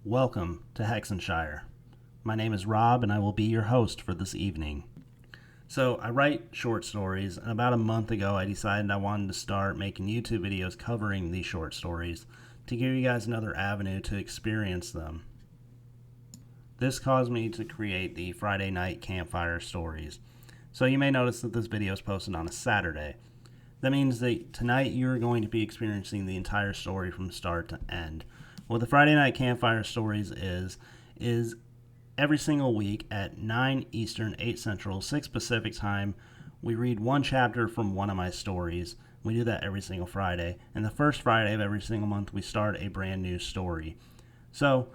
Welcome to Hexenshire. My name is Rob, and I will be your host for this evening. So, I write short stories, and about a month ago, I decided I wanted to start making YouTube videos covering these short stories to give you guys another avenue to experience them. This caused me to create the Friday night campfire stories. So, you may notice that this video is posted on a Saturday. That means that tonight you're going to be experiencing the entire story from start to end. What the Friday Night Campfire Stories is every single week at 9 Eastern, 8 Central, 6 Pacific time, we read one chapter from one of my stories. We do that every single Friday. And the first Friday of every single month, we start a brand new story. So,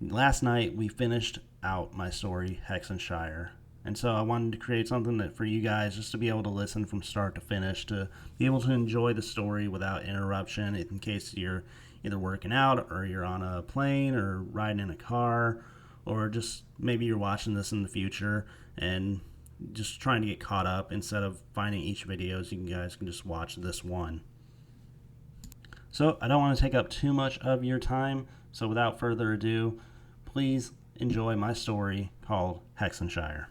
last night we finished out my story, Hexenshire. And so I wanted to create something that for you guys just to be able to listen from start to finish, to be able to enjoy the story without interruption in case you're either working out or you're on a plane or riding in a car, or just maybe you're watching this in the future and just trying to get caught up. Instead of finding each videos, you guys can just watch this one. So I don't want to take up too much of your time, so without further ado, please enjoy my story called Hexenshire.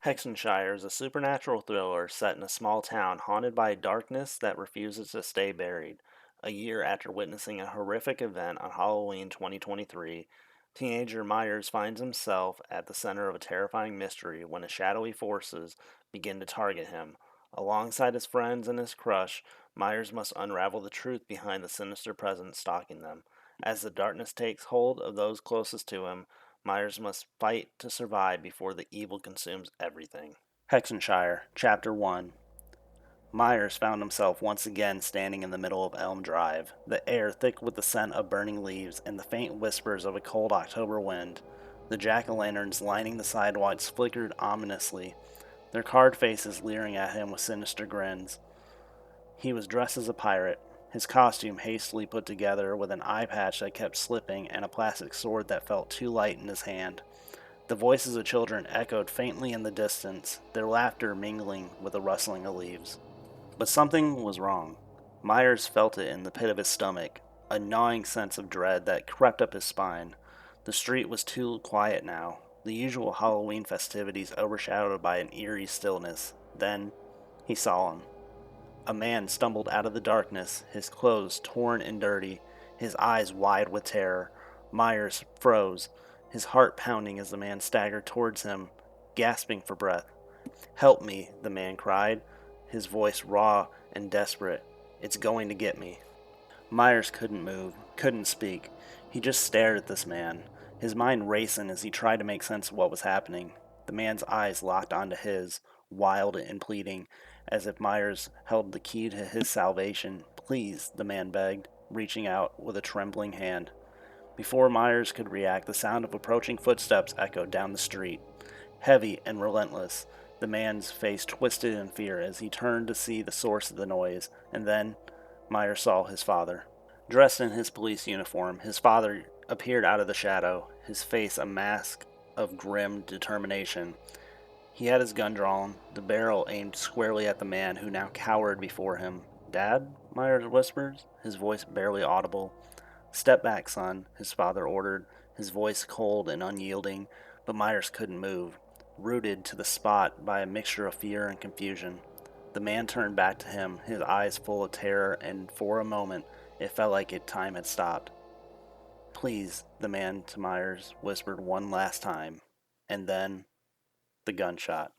Hexenshire is a supernatural thriller set in a small town haunted by a darkness that refuses to stay buried. A year after witnessing a horrific event on Halloween 2023, teenager Myers finds himself at the center of a terrifying mystery when shadowy forces begin to target him. Alongside his friends and his crush, Myers must unravel the truth behind the sinister presence stalking them. As the darkness takes hold of those closest to him, Myers must fight to survive before the evil consumes everything. Hexenshire, Chapter 1. Myers found himself once again standing in the middle of Elm Drive, the air thick with the scent of burning leaves and the faint whispers of a cold October wind. The jack-o'-lanterns lining the sidewalks flickered ominously, their carved faces leering at him with sinister grins. He was dressed as a pirate, his costume hastily put together with an eye patch that kept slipping and a plastic sword that felt too light in his hand. The voices of children echoed faintly in the distance, their laughter mingling with the rustling of leaves. But something was wrong. Myers felt it in the pit of his stomach, a gnawing sense of dread that crept up his spine. The street was too quiet now, the usual Halloween festivities overshadowed by an eerie stillness. Then he saw him. A man stumbled out of the darkness, his clothes torn and dirty, his eyes wide with terror. Myers froze, his heart pounding as the man staggered towards him, gasping for breath. "Help me," the man cried, his voice raw and desperate. "It's going to get me." Myers couldn't move, couldn't speak. He just stared at this man, his mind racing as he tried to make sense of what was happening. The man's eyes locked onto his, wild and pleading, as if Myers held the key to his salvation. "Please," the man begged, reaching out with a trembling hand. Before Myers could react, the sound of approaching footsteps echoed down the street. Heavy and relentless, the man's face twisted in fear as he turned to see the source of the noise, and then Myers saw his father. Dressed in his police uniform, his father appeared out of the shadow, his face a mask of grim determination. He had his gun drawn, the barrel aimed squarely at the man who now cowered before him. "Dad?" Myers whispered, his voice barely audible. "Step back, son," his father ordered, his voice cold and unyielding, but Myers couldn't move, rooted to the spot by a mixture of fear and confusion. The man turned back to him, his eyes full of terror, and for a moment it felt like time had stopped. "Please," the man to Myers whispered one last time, and then the gunshot.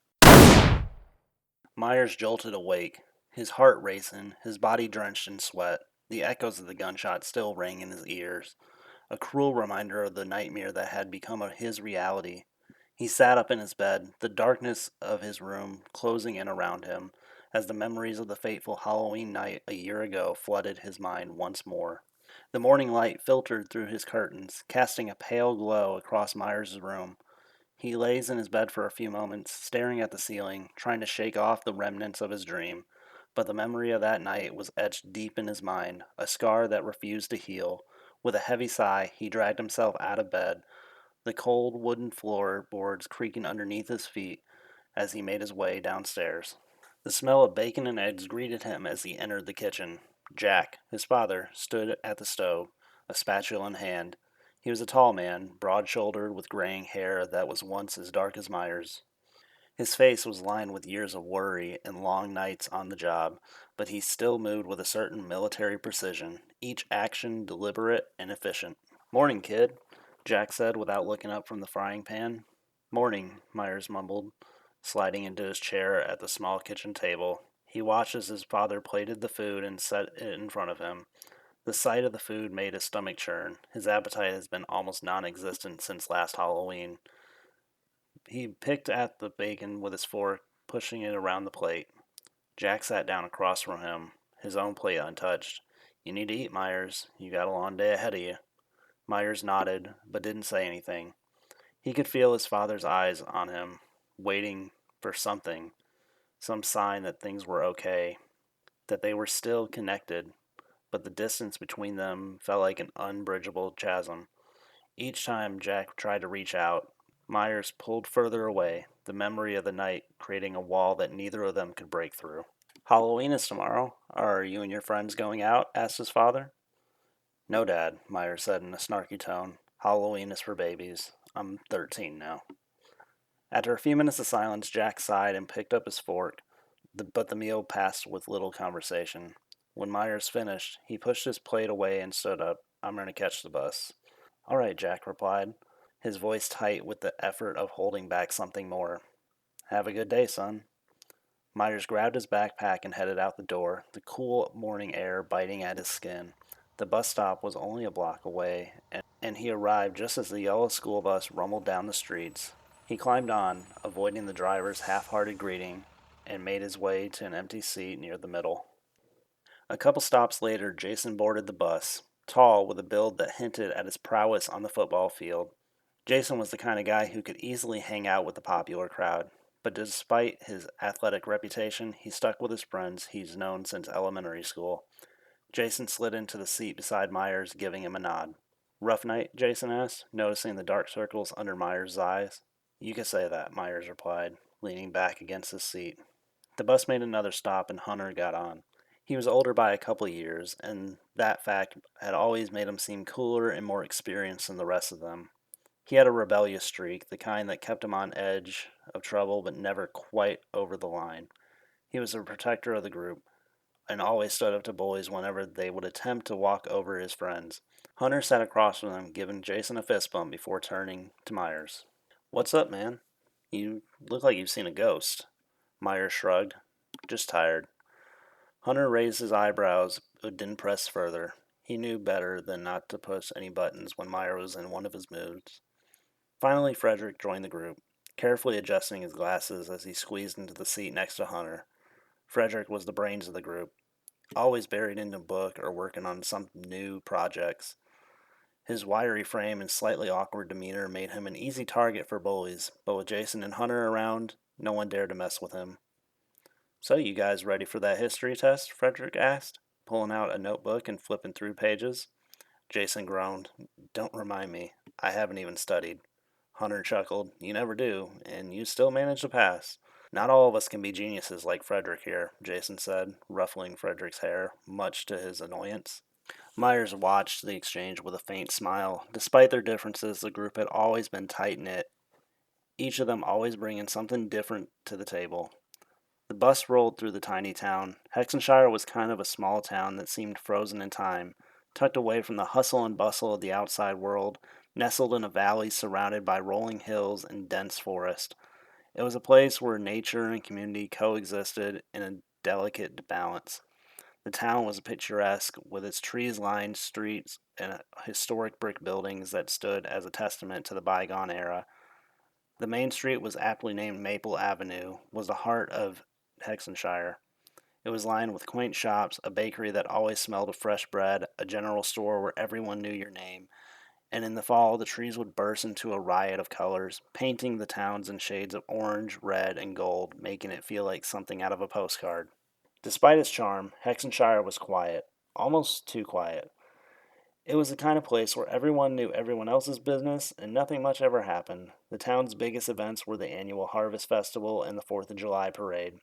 Myers jolted awake, his heart racing, his body drenched in sweat. The echoes of the gunshot still rang in his ears, a cruel reminder of the nightmare that had become his reality. He sat up in his bed, the darkness of his room closing in around him, as the memories of the fateful Halloween night a year ago flooded his mind once more. The morning light filtered through his curtains, casting a pale glow across Myers' room. He lays in his bed for a few moments, staring at the ceiling, trying to shake off the remnants of his dream. But the memory of that night was etched deep in his mind, a scar that refused to heal. With a heavy sigh, he dragged himself out of bed, the cold wooden floorboards creaking underneath his feet as he made his way downstairs. The smell of bacon and eggs greeted him as he entered the kitchen. Jack, his father, stood at the stove, a spatula in hand. He was a tall man, broad shouldered, with graying hair that was once as dark as Myers. His face was lined with years of worry and long nights on the job, but he still moved with a certain military precision, each action deliberate and efficient. Morning, kid, Jack said without looking up from the frying pan. Morning, Myers mumbled, sliding into his chair at the small kitchen table. He watched as his father plated the food and set it in front of him. The sight of the food made his stomach churn. His appetite has been almost non existent since last Halloween. He picked at the bacon with his fork, pushing it around the plate. Jack sat down across from him, his own plate untouched. You need to eat, Myers. You got a long day ahead of you. Myers nodded, but didn't say anything. He could feel his father's eyes on him, waiting for something, some sign that things were okay, that they were still connected, but the distance between them felt like an unbridgeable chasm. Each time Jack tried to reach out, Myers pulled further away, the memory of the night creating a wall that neither of them could break through. Halloween is tomorrow. Are you and your friends going out? Asked his father. No, Dad, Myers said in a snarky tone. Halloween is for babies. I'm 13 now. After a few minutes of silence, Jack sighed and picked up his fork, but the meal passed with little conversation. When Myers finished, he pushed his plate away and stood up. I'm going to catch the bus. All right, Jack replied, his voice tight with the effort of holding back something more. Have a good day, son. Myers grabbed his backpack and headed out the door, the cool morning air biting at his skin. The bus stop was only a block away, and he arrived just as the yellow school bus rumbled down the streets. He climbed on, avoiding the driver's half-hearted greeting, and made his way to an empty seat near the middle. A couple stops later, Jason boarded the bus, tall with a build that hinted at his prowess on the football field. Jason was the kind of guy who could easily hang out with the popular crowd, but despite his athletic reputation, he stuck with his friends he's known since elementary school. Jason slid into the seat beside Myers, giving him a nod. Rough night? Jason asked, noticing the dark circles under Myers' eyes. You could say that, Myers replied, leaning back against his seat. The bus made another stop and Hunter got on. He was older by a couple years, and that fact had always made him seem cooler and more experienced than the rest of them. He had a rebellious streak, the kind that kept him on edge of trouble but never quite over the line. He was a protector of the group, and always stood up to bullies whenever they would attempt to walk over his friends. Hunter sat across from him, giving Jason a fist bump before turning to Myers. What's up, man? You look like you've seen a ghost. Myers shrugged. Just tired. Hunter raised his eyebrows, but didn't press further. He knew better than not to push any buttons when Myers was in one of his moods. Finally, Frederick joined the group, carefully adjusting his glasses as he squeezed into the seat next to Hunter. Frederick was the brains of the group, always buried in a book or working on some new projects. His wiry frame and slightly awkward demeanor made him an easy target for bullies, but with Jason and Hunter around, no one dared to mess with him. So, you guys ready for that history test? Frederick asked, pulling out a notebook and flipping through pages. Jason groaned. Don't remind me. I haven't even studied. Hunter chuckled. You never do, and you still manage to pass. Not all of us can be geniuses like Frederick here, Jason said, ruffling Frederick's hair, much to his annoyance. Myers watched the exchange with a faint smile. Despite their differences, the group had always been tight-knit, each of them always bringing something different to the table. The bus rolled through the tiny town. Hexenshire was kind of a small town that seemed frozen in time, tucked away from the hustle and bustle of the outside world, nestled in a valley surrounded by rolling hills and dense forest. It was a place where nature and community coexisted in a delicate balance. The town was picturesque, with its trees-lined streets and historic brick buildings that stood as a testament to the bygone era. The main street was aptly named Maple Avenue, was the heart of Hexenshire. It was lined with quaint shops, a bakery that always smelled of fresh bread, a general store where everyone knew your name, and in the fall the trees would burst into a riot of colors, painting the towns in shades of orange, red, and gold, making it feel like something out of a postcard. Despite its charm, Hexenshire was quiet, almost too quiet. It was the kind of place where everyone knew everyone else's business and nothing much ever happened. The town's biggest events were the annual Harvest Festival and the 4th of July parade,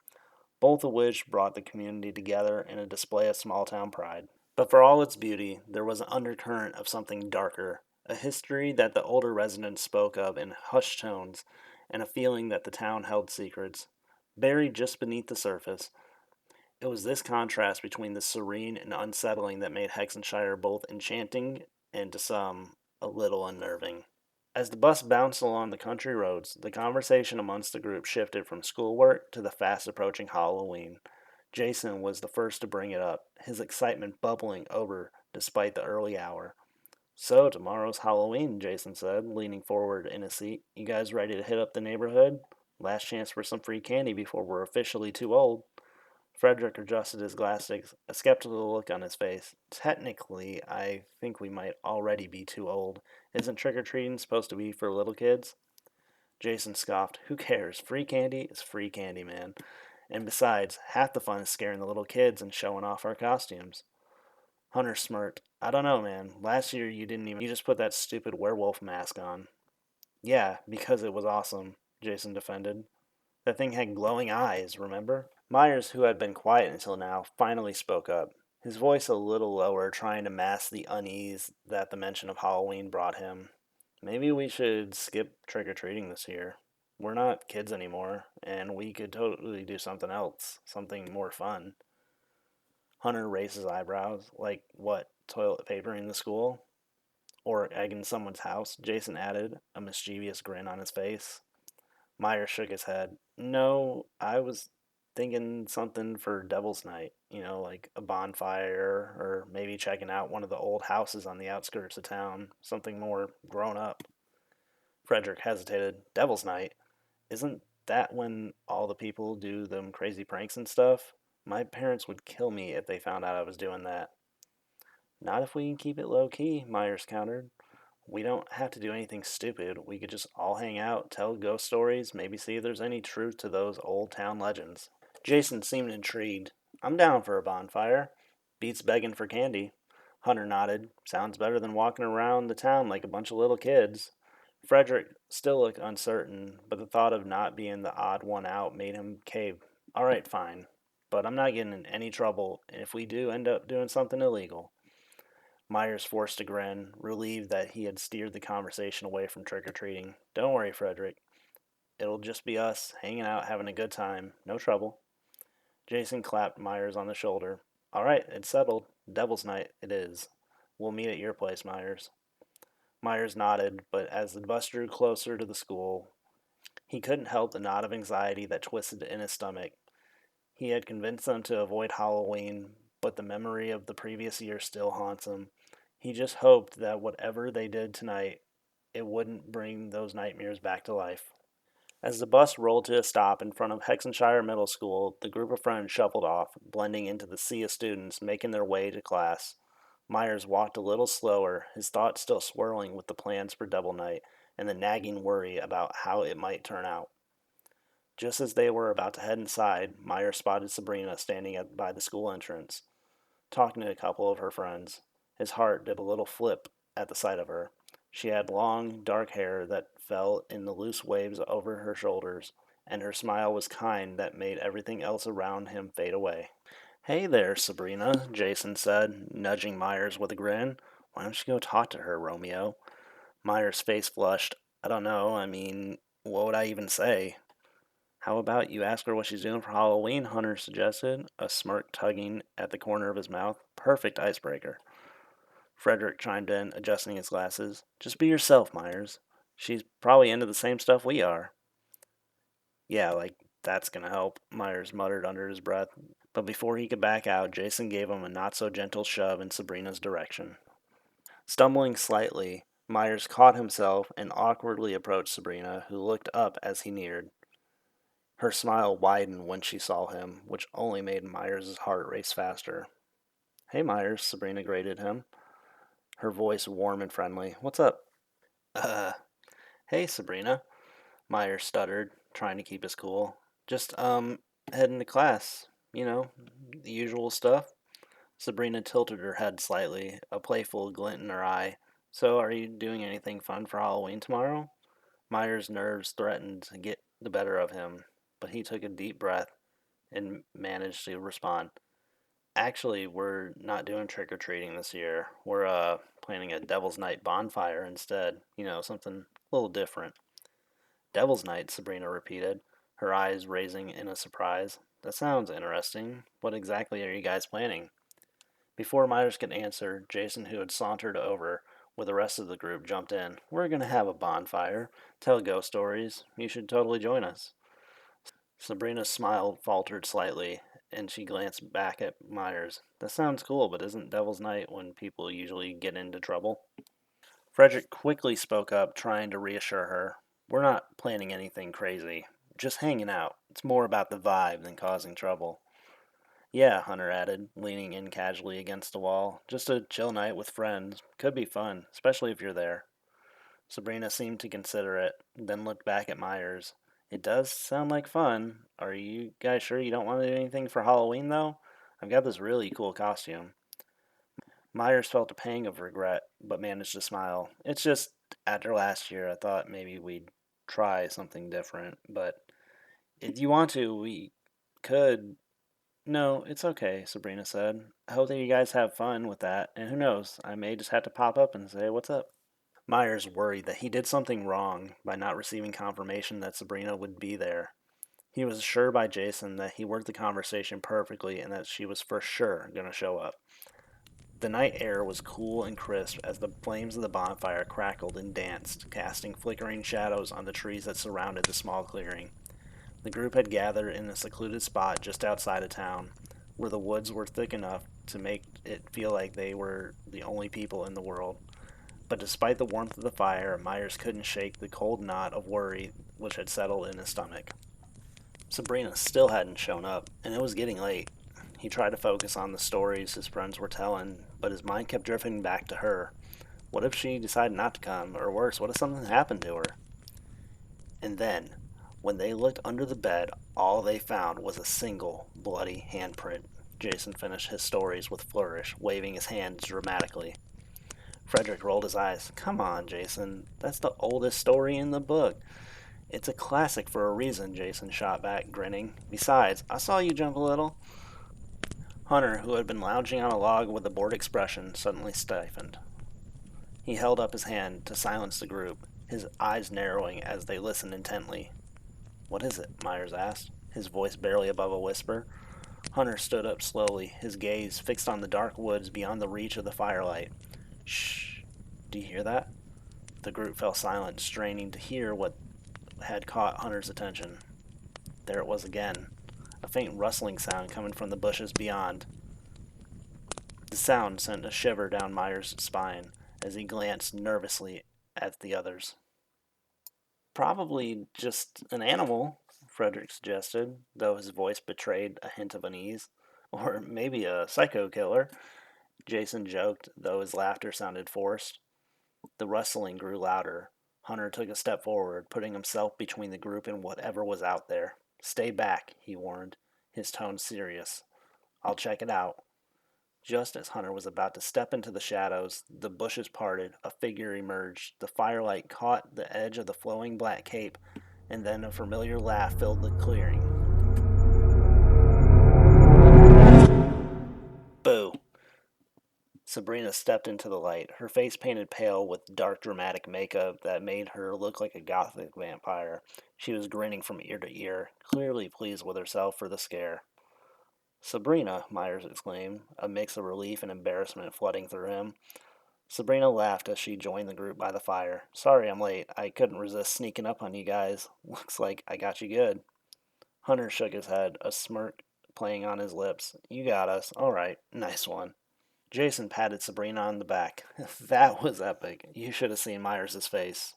both of which brought the community together in a display of small town pride. But for all its beauty, there was an undercurrent of something darker, a history that the older residents spoke of in hushed tones, and a feeling that the town held secrets, buried just beneath the surface. It was this contrast between the serene and unsettling that made Hexenshire both enchanting and, to some, a little unnerving. As the bus bounced along the country roads, the conversation amongst the group shifted from schoolwork to the fast approaching Halloween. Jason was the first to bring it up, his excitement bubbling over despite the early hour. So, tomorrow's Halloween, Jason said, leaning forward in his seat. You guys ready to hit up the neighborhood? Last chance for some free candy before we're officially too old. Frederick adjusted his glasses, a skeptical look on his face. Technically, I think we might already be too old. Isn't trick or treating supposed to be for little kids? Jason scoffed. Who cares? Free candy is free candy, man. And besides, half the fun is scaring the little kids and showing off our costumes. Hunter smirked. I don't know, man. Last year you didn't even. You just put that stupid werewolf mask on. Yeah, because it was awesome, Jason defended. That thing had glowing eyes, remember? Myers, who had been quiet until now, finally spoke up, his voice a little lower, trying to mask the unease that the mention of Halloween brought him. Maybe we should skip trick or treating this year. We're not kids anymore, and we could totally do something else, something more fun. Hunter raised his eyebrows. Like what? Toilet paper in the school? Or egg in someone's house? Jason added, a mischievous grin on his face. Myers shook his head. No, I was thinking something for Devil's Night. Like a bonfire, or maybe checking out one of the old houses on the outskirts of town. Something more grown up. Frederick hesitated. Devil's Night? Isn't that when all the people do them crazy pranks and stuff? My parents would kill me if they found out I was doing that. Not if we can keep it low key, Myers countered. We don't have to do anything stupid. We could just all hang out, tell ghost stories, maybe see if there's any truth to those old town legends. Jason seemed intrigued. I'm down for a bonfire. Beats begging for candy. Hunter nodded. Sounds better than walking around the town like a bunch of little kids. Frederick still looked uncertain, but the thought of not being the odd one out made him cave. All right, fine. But I'm not getting in any trouble if we do end up doing something illegal. Myers forced a grin, relieved that he had steered the conversation away from trick or treating. Don't worry, Frederick. It'll just be us, hanging out, having a good time. No trouble. Jason clapped Myers on the shoulder. All right, it's settled. Devil's Night it is. We'll meet at your place, Myers. Myers nodded, but as the bus drew closer to the school, he couldn't help the knot of anxiety that twisted in his stomach. He had convinced them to avoid Halloween, but the memory of the previous year still haunts him. He just hoped that whatever they did tonight, it wouldn't bring those nightmares back to life. As the bus rolled to a stop in front of Hexenshire Middle School, the group of friends shuffled off, blending into the sea of students making their way to class. Myers walked a little slower, his thoughts still swirling with the plans for Double Night and the nagging worry about how it might turn out. Just as they were about to head inside, Myers spotted Sabrina standing by the school entrance, talking to a couple of her friends. His heart did a little flip at the sight of her. She had long, dark hair that fell in the loose waves over her shoulders, and her smile was kind that made everything else around him fade away. Hey there, Sabrina, Jason said, nudging Myers with a grin. Why don't you go talk to her, Romeo? Myers' face flushed. I don't know, what would I even say? How about you ask her what she's doing for Halloween? Hunter suggested, a smirk tugging at the corner of his mouth. Perfect icebreaker. Frederick chimed in, adjusting his glasses. Just be yourself, Myers. She's probably into the same stuff we are. Yeah, like that's gonna help, Myers muttered under his breath. But before he could back out, Jason gave him a not so gentle shove in Sabrina's direction. Stumbling slightly, Myers caught himself and awkwardly approached Sabrina, who looked up as he neared. Her smile widened when she saw him, which only made Myers' heart race faster. Hey, Myers, Sabrina greeted him, her voice warm and friendly. What's up? Uh, hey, Sabrina, Myers stuttered, trying to keep his cool. Just, heading to class. The usual stuff. Sabrina tilted her head slightly, a playful glint in her eye. So, are you doing anything fun for Halloween tomorrow? Myers' nerves threatened to get the better of him, but he took a deep breath and managed to respond. Actually, we're not doing trick or treating this year. We're planning a Devil's Night bonfire instead. Something a little different. Devil's Night, Sabrina repeated, her eyes raising in a surprise. That sounds interesting. What exactly are you guys planning? Before Myers could answer, Jason, who had sauntered over with the rest of the group, jumped in. We're going to have a bonfire, tell ghost stories. You should totally join us. Sabrina's smile faltered slightly, and she glanced back at Myers. That sounds cool, but isn't Devil's Night when people usually get into trouble? Frederick quickly spoke up, trying to reassure her. We're not planning anything crazy. Just hanging out. It's more about the vibe than causing trouble. Yeah, Hunter added, leaning in casually against the wall. Just a chill night with friends. Could be fun, especially if you're there. Sabrina seemed to consider it, then looked back at Myers. It does sound like fun. Are you guys sure you don't want to do anything for Halloween, though? I've got this really cool costume. Myers felt a pang of regret, but managed to smile. It's just, after last year, I thought maybe we'd try something different, but if you want to, we could. No, it's okay, Sabrina said. I hope that you guys have fun with that, and who knows, I may just have to pop up and say, what's up? Myers worried that he did something wrong by not receiving confirmation that Sabrina would be there. He was assured by Jason that he worked the conversation perfectly and that she was for sure going to show up. The night air was cool and crisp as the flames of the bonfire crackled and danced, casting flickering shadows on the trees that surrounded the small clearing. The group had gathered in a secluded spot just outside of town, where the woods were thick enough to make it feel like they were the only people in the world. But despite the warmth of the fire, Myers couldn't shake the cold knot of worry which had settled in his stomach. Sabrina still hadn't shown up, and it was getting late. He tried to focus on the stories his friends were telling, but his mind kept drifting back to her. What if she decided not to come? Or worse, what if something happened to her? And then, when they looked under the bed, all they found was a single bloody handprint. Jason finished his stories with flourish, waving his hands dramatically. Frederick rolled his eyes. Come on, Jason. That's the oldest story in the book. It's a classic for a reason, Jason shot back, grinning. Besides, I saw you jump a little. Hunter, who had been lounging on a log with a bored expression, suddenly stiffened. He held up his hand to silence the group, his eyes narrowing as they listened intently. What is it? Myers asked, his voice barely above a whisper. Hunter stood up slowly, his gaze fixed on the dark woods beyond the reach of the firelight. Shh. Do you hear that? The group fell silent, straining to hear what had caught Hunter's attention. There it was again, a faint rustling sound coming from the bushes beyond. The sound sent a shiver down Myers' spine as he glanced nervously at the others. Probably just an animal, Frederick suggested, though his voice betrayed a hint of unease. Or maybe a psycho killer, Jason joked, though his laughter sounded forced. The rustling grew louder. Hunter took a step forward, putting himself between the group and whatever was out there. Stay back, he warned, his tone serious. I'll check it out. Just as Hunter was about to step into the shadows, the bushes parted, a figure emerged. The firelight caught the edge of the flowing black cape, and then a familiar laugh filled the clearing. Boo! Sabrina stepped into the light, her face painted pale with dark dramatic makeup that made her look like a gothic vampire. She was grinning from ear to ear, clearly pleased with herself for the scare. Sabrina, Myers exclaimed, a mix of relief and embarrassment flooding through him. Sabrina laughed as she joined the group by the fire. Sorry I'm late. I couldn't resist sneaking up on you guys. Looks like I got you good. Hunter shook his head, a smirk playing on his lips. You got us. All right. Nice one. Jason patted Sabrina on the back. That was epic. You should have seen Myers' face.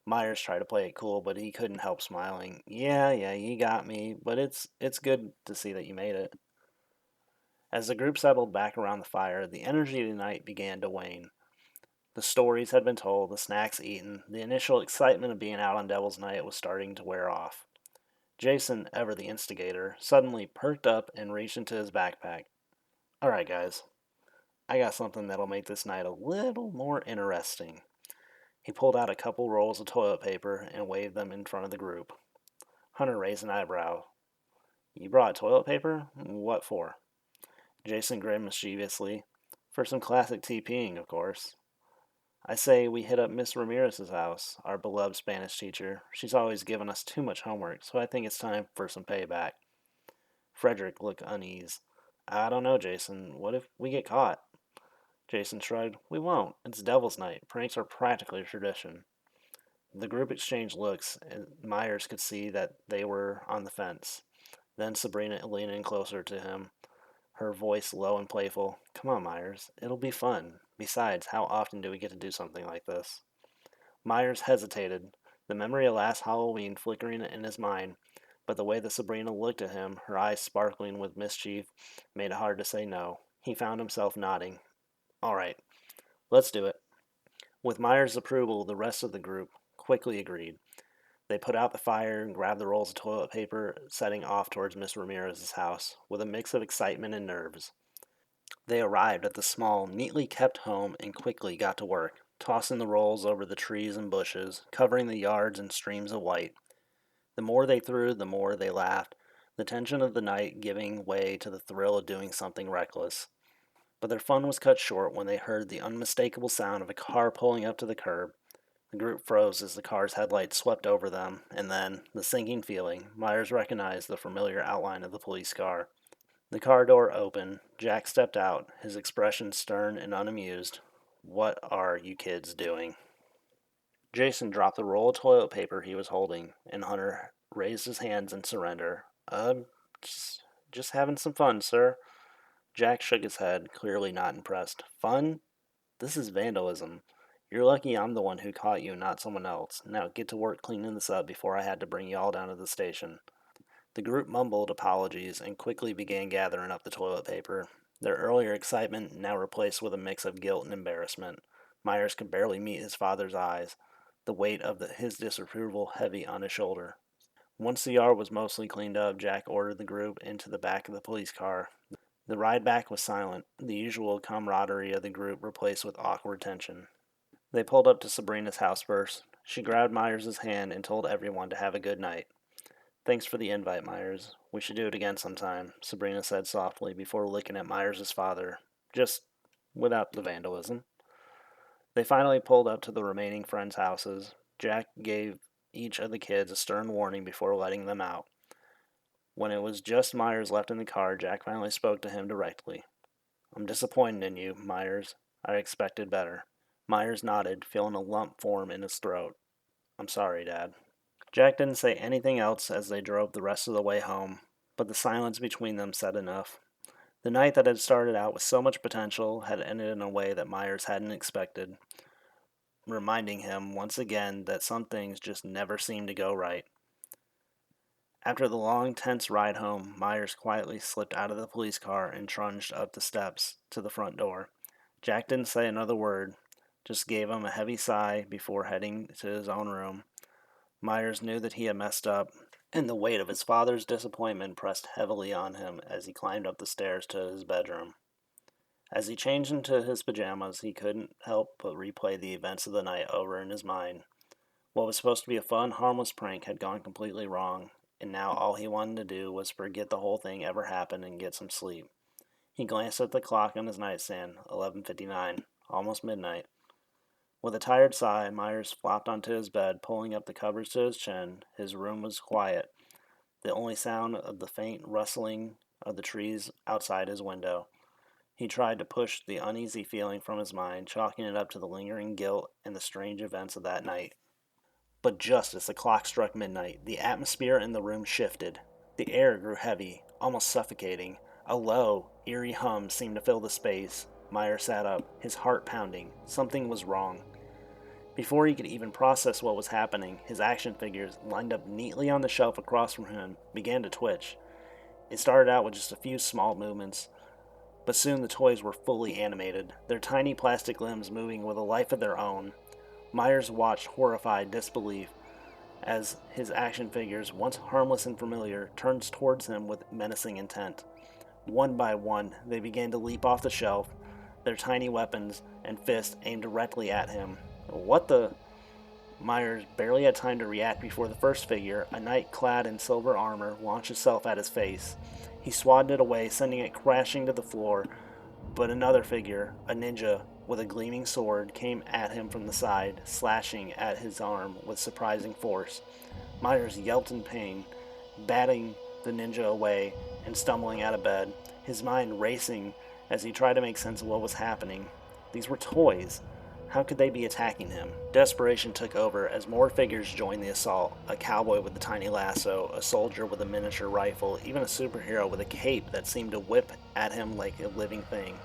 Myers tried to play it cool, but he couldn't help smiling. Yeah, you got me, but it's good to see that you made it. As the group settled back around the fire, the energy of the night began to wane. The stories had been told, the snacks eaten, the initial excitement of being out on Devil's Night was starting to wear off. Jason, ever the instigator, suddenly perked up and reached into his backpack. Alright, guys, I got something that'll make this night a little more interesting. He pulled out a couple rolls of toilet paper and waved them in front of the group. Hunter raised an eyebrow. You brought toilet paper? What for? Jason grinned mischievously. For some classic TPing, of course. I say we hit up Miss Ramirez's house, our beloved Spanish teacher. She's always given us too much homework, so I think it's time for some payback. Frederick looked uneasy. I don't know, Jason. What if we get caught? Jason shrugged. We won't. It's Devil's Night. Pranks are practically a tradition. The group exchanged looks, and Myers could see that they were on the fence. Then Sabrina leaned in closer to him, her voice low and playful. Come on, Myers. It'll be fun. Besides, how often do we get to do something like this? Myers hesitated, the memory of last Halloween flickering in his mind, but the way that Sabrina looked at him, her eyes sparkling with mischief, made it hard to say no. He found himself nodding. All right, let's do it. With Myers' approval, the rest of the group quickly agreed. They put out the fire and grabbed the rolls of toilet paper, setting off towards Miss Ramirez's house, with a mix of excitement and nerves. They arrived at the small, neatly kept home and quickly got to work, tossing the rolls over the trees and bushes, covering the yards in streams of white. The more they threw, the more they laughed, the tension of the night giving way to the thrill of doing something reckless. But their fun was cut short when they heard the unmistakable sound of a car pulling up to the curb. The group froze as the car's headlights swept over them, and then, the sinking feeling, Myers recognized the familiar outline of the police car. The car door opened. Jack stepped out, his expression stern and unamused. What are you kids doing? Jason dropped the roll of toilet paper he was holding, and Hunter raised his hands in surrender. Just, just having some fun, sir. Jack shook his head, clearly not impressed. Fun? This is vandalism. You're lucky I'm the one who caught you, not someone else. Now get to work cleaning this up before I had to bring you all down to the station. The group mumbled apologies and quickly began gathering up the toilet paper, their earlier excitement now replaced with a mix of guilt and embarrassment. Myers could barely meet his father's eyes, the weight of his disapproval heavy on his shoulder. Once the yard was mostly cleaned up, Jack ordered the group into the back of the police car. The ride back was silent, the usual camaraderie of the group replaced with awkward tension. They pulled up to Sabrina's house first. She grabbed Myers' hand and told everyone to have a good night. Thanks for the invite, Myers. We should do it again sometime, Sabrina said softly before looking at Myers' father. Just without the vandalism. They finally pulled up to the remaining friends' houses. Jack gave each of the kids a stern warning before letting them out. When it was just Myers left in the car, Jack finally spoke to him directly. I'm disappointed in you, Myers. I expected better. Myers nodded, feeling a lump form in his throat. I'm sorry, Dad. Jack didn't say anything else as they drove the rest of the way home, but the silence between them said enough. The night that had started out with so much potential had ended in a way that Myers hadn't expected, reminding him once again that some things just never seemed to go right. After the long, tense ride home, Myers quietly slipped out of the police car and trudged up the steps to the front door. Jack didn't say another word, just gave him a heavy sigh before heading to his own room. Myers knew that he had messed up, and the weight of his father's disappointment pressed heavily on him as he climbed up the stairs to his bedroom. As he changed into his pajamas, he couldn't help but replay the events of the night over in his mind. What was supposed to be a fun, harmless prank had gone completely wrong, and now all he wanted to do was forget the whole thing ever happened and get some sleep. He glanced at the clock on his nightstand, 11:59, almost midnight. With a tired sigh, Myers flopped onto his bed, pulling up the covers to his chin. His room was quiet, the only sound of the faint rustling of the trees outside his window. He tried to push the uneasy feeling from his mind, chalking it up to the lingering guilt and the strange events of that night. But just as the clock struck midnight, the atmosphere in the room shifted. The air grew heavy, almost suffocating. A low, eerie hum seemed to fill the space. Myers sat up, his heart pounding. Something was wrong. Before he could even process what was happening, his action figures, lined up neatly on the shelf across from him, began to twitch. It started out with just a few small movements, but soon the toys were fully animated, their tiny plastic limbs moving with a life of their own. Myers watched horrified disbelief as his action figures, once harmless and familiar, turned towards him with menacing intent. One by one, they began to leap off the shelf, their tiny weapons and fists aimed directly at him. What the? Myers barely had time to react before the first figure, a knight clad in silver armor, launched itself at his face. He swatted it away, sending it crashing to the floor, but another figure, a ninja with a gleaming sword, came at him from the side, slashing at his arm with surprising force. Myers yelped in pain, batting the ninja away and stumbling out of bed, his mind racing as he tried to make sense of what was happening. These were toys. How could they be attacking him? Desperation took over as more figures joined the assault: a cowboy with a tiny lasso, a soldier with a miniature rifle, even a superhero with a cape that seemed to whip at him like a living thing.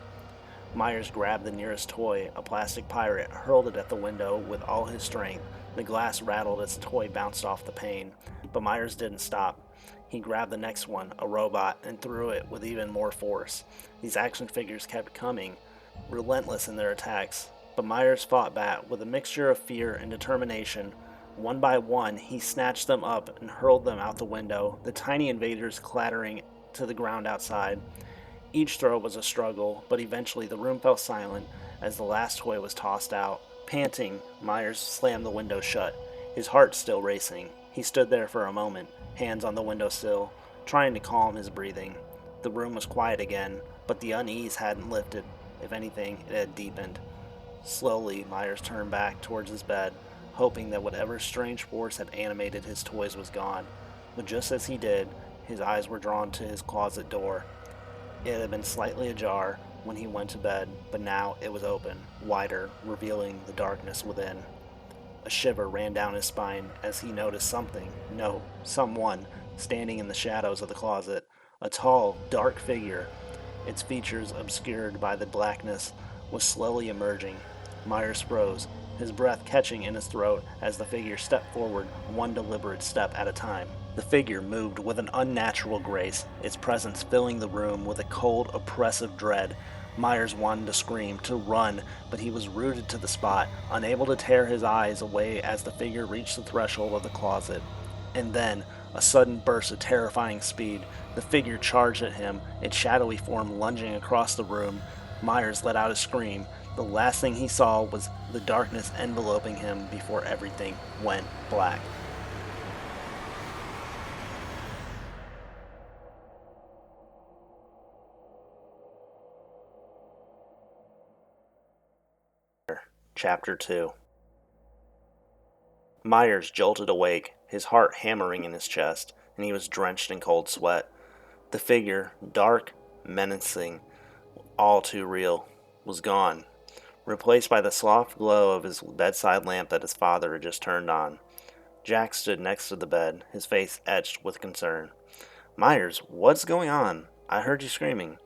Myers grabbed the nearest toy, a plastic pirate, hurled it at the window with all his strength. The glass rattled as the toy bounced off the pane, but Myers didn't stop. He grabbed the next one, a robot, and threw it with even more force. These action figures kept coming, relentless in their attacks, but Myers fought back with a mixture of fear and determination. One by one, he snatched them up and hurled them out the window, the tiny invaders clattering to the ground outside. Each throw was a struggle, but eventually the room fell silent as the last toy was tossed out. Panting, Myers slammed the window shut, his heart still racing. He stood there for a moment, hands on the windowsill, trying to calm his breathing. The room was quiet again, but the unease hadn't lifted. If anything, it had deepened. Slowly, Myers turned back towards his bed, hoping that whatever strange force had animated his toys was gone. But just as he did, his eyes were drawn to his closet door. It had been slightly ajar when he went to bed, but now it was open, wider, revealing the darkness within. A shiver ran down his spine as he noticed something, no, someone, standing in the shadows of the closet. A tall, dark figure, its features obscured by the blackness, was slowly emerging. Myers froze, his breath catching in his throat as the figure stepped forward, one deliberate step at a time. The figure moved with an unnatural grace, its presence filling the room with a cold, oppressive dread. Myers wanted to scream, to run, but he was rooted to the spot, unable to tear his eyes away as the figure reached the threshold of the closet. And then, a sudden burst of terrifying speed. The figure charged at him, its shadowy form lunging across the room. Myers let out a scream. The last thing he saw was the darkness enveloping him before everything went black. Chapter 2. Myers jolted awake, his heart hammering in his chest, and he was drenched in cold sweat. The figure, dark, menacing, all too real, was gone, replaced by the soft glow of his bedside lamp that his father had just turned on. Jack stood next to the bed, his face etched with concern. "Myers, what's going on? I heard you screaming,"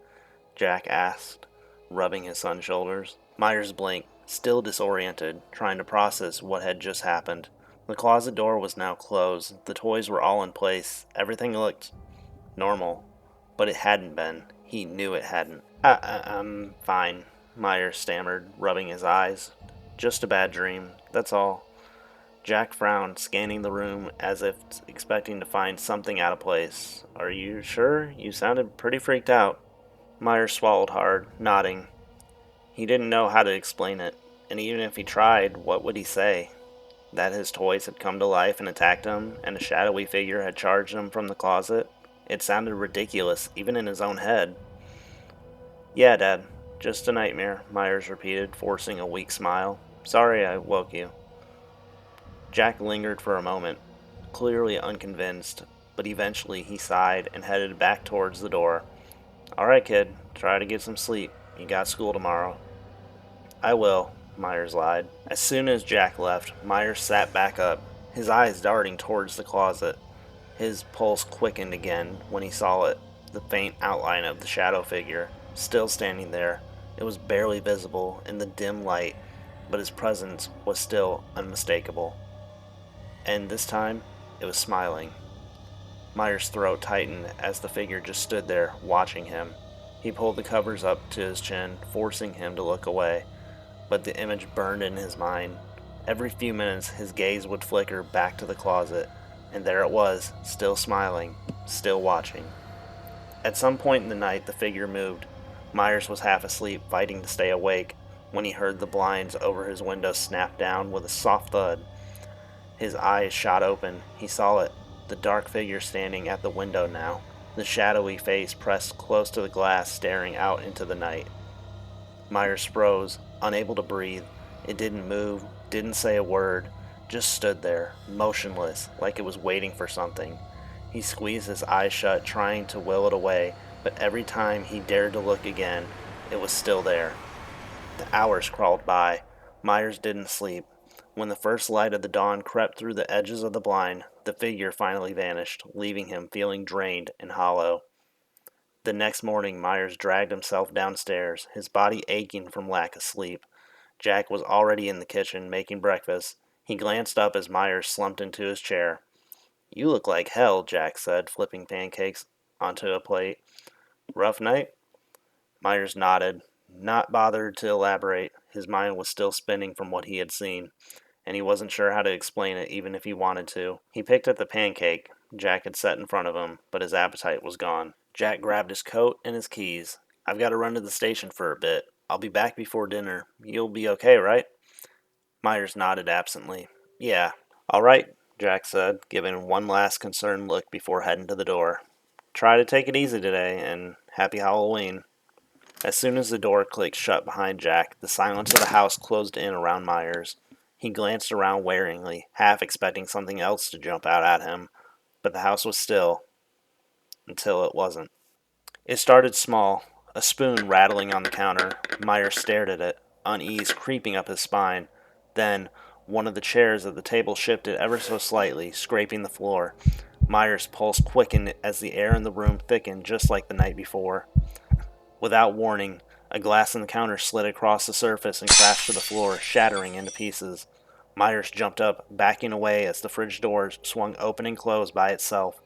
Jack asked, rubbing his son's shoulders. Myers blinked, still disoriented, trying to process what had just happened. The closet door was now closed, the toys were all in place, everything looked normal. But it hadn't been. He knew it hadn't. I'm fine," Myers stammered, rubbing his eyes. "Just a bad dream, that's all." Jack frowned, scanning the room as if expecting to find something out of place. "Are you sure? You sounded pretty freaked out." Myers swallowed hard, nodding. He didn't know how to explain it, and even if he tried, what would he say? That his toys had come to life and attacked him, and a shadowy figure had charged him from the closet? It sounded ridiculous, even in his own head. "Yeah, Dad, just a nightmare," Myers repeated, forcing a weak smile. "Sorry I woke you." Jack lingered for a moment, clearly unconvinced, but eventually he sighed and headed back towards the door. "All right, kid, try to get some sleep. You got school tomorrow." "I will," Myers lied. As soon as Jack left, Myers sat back up, his eyes darting towards the closet. His pulse quickened again when he saw it, the faint outline of the shadow figure, still standing there. It was barely visible in the dim light, but his presence was still unmistakable. And this time, it was smiling. Myers' throat tightened as the figure just stood there, watching him. He pulled the covers up to his chin, forcing him to look away, but the image burned in his mind. Every few minutes, his gaze would flicker back to the closet, and there it was, still smiling, still watching. At some point in the night, the figure moved. Myers was half asleep, fighting to stay awake, when he heard the blinds over his window snap down with a soft thud. His eyes shot open. He saw it. The dark figure standing at the window now. The shadowy face pressed close to the glass, staring out into the night. Myers froze, unable to breathe. It didn't move, didn't say a word, just stood there, motionless, like it was waiting for something. He squeezed his eyes shut, trying to will it away, but every time he dared to look again, it was still there. The hours crawled by. Myers didn't sleep. When the first light of the dawn crept through the edges of the blind, the figure finally vanished, leaving him feeling drained and hollow. The next morning, Myers dragged himself downstairs, his body aching from lack of sleep. Jack was already in the kitchen, making breakfast. He glanced up as Myers slumped into his chair. "You look like hell," Jack said, flipping pancakes onto a plate. "Rough night?" Myers nodded, not bothered to elaborate. His mind was still spinning from what he had seen, and he wasn't sure how to explain it even if he wanted to. He picked at the pancake Jack had set in front of him, but his appetite was gone. Jack grabbed his coat and his keys. "I've got to run to the station for a bit. I'll be back before dinner. You'll be okay, right?" Myers nodded absently. "Yeah." "All right," Jack said, giving one last concerned look before heading to the door. "Try to take it easy today, and happy Halloween." As soon as the door clicked shut behind Jack, the silence of the house closed in around Myers. He glanced around waringly, half expecting something else to jump out at him, but the house was still, until it wasn't. It started small, a spoon rattling on the counter. Myers stared at it, unease creeping up his spine. Then, one of the chairs at the table shifted ever so slightly, scraping the floor. Myers' pulse quickened as the air in the room thickened just like the night before. Without warning, a glass on the counter slid across the surface and crashed to the floor, shattering into pieces. Myers jumped up, backing away as the fridge door swung open and closed by itself.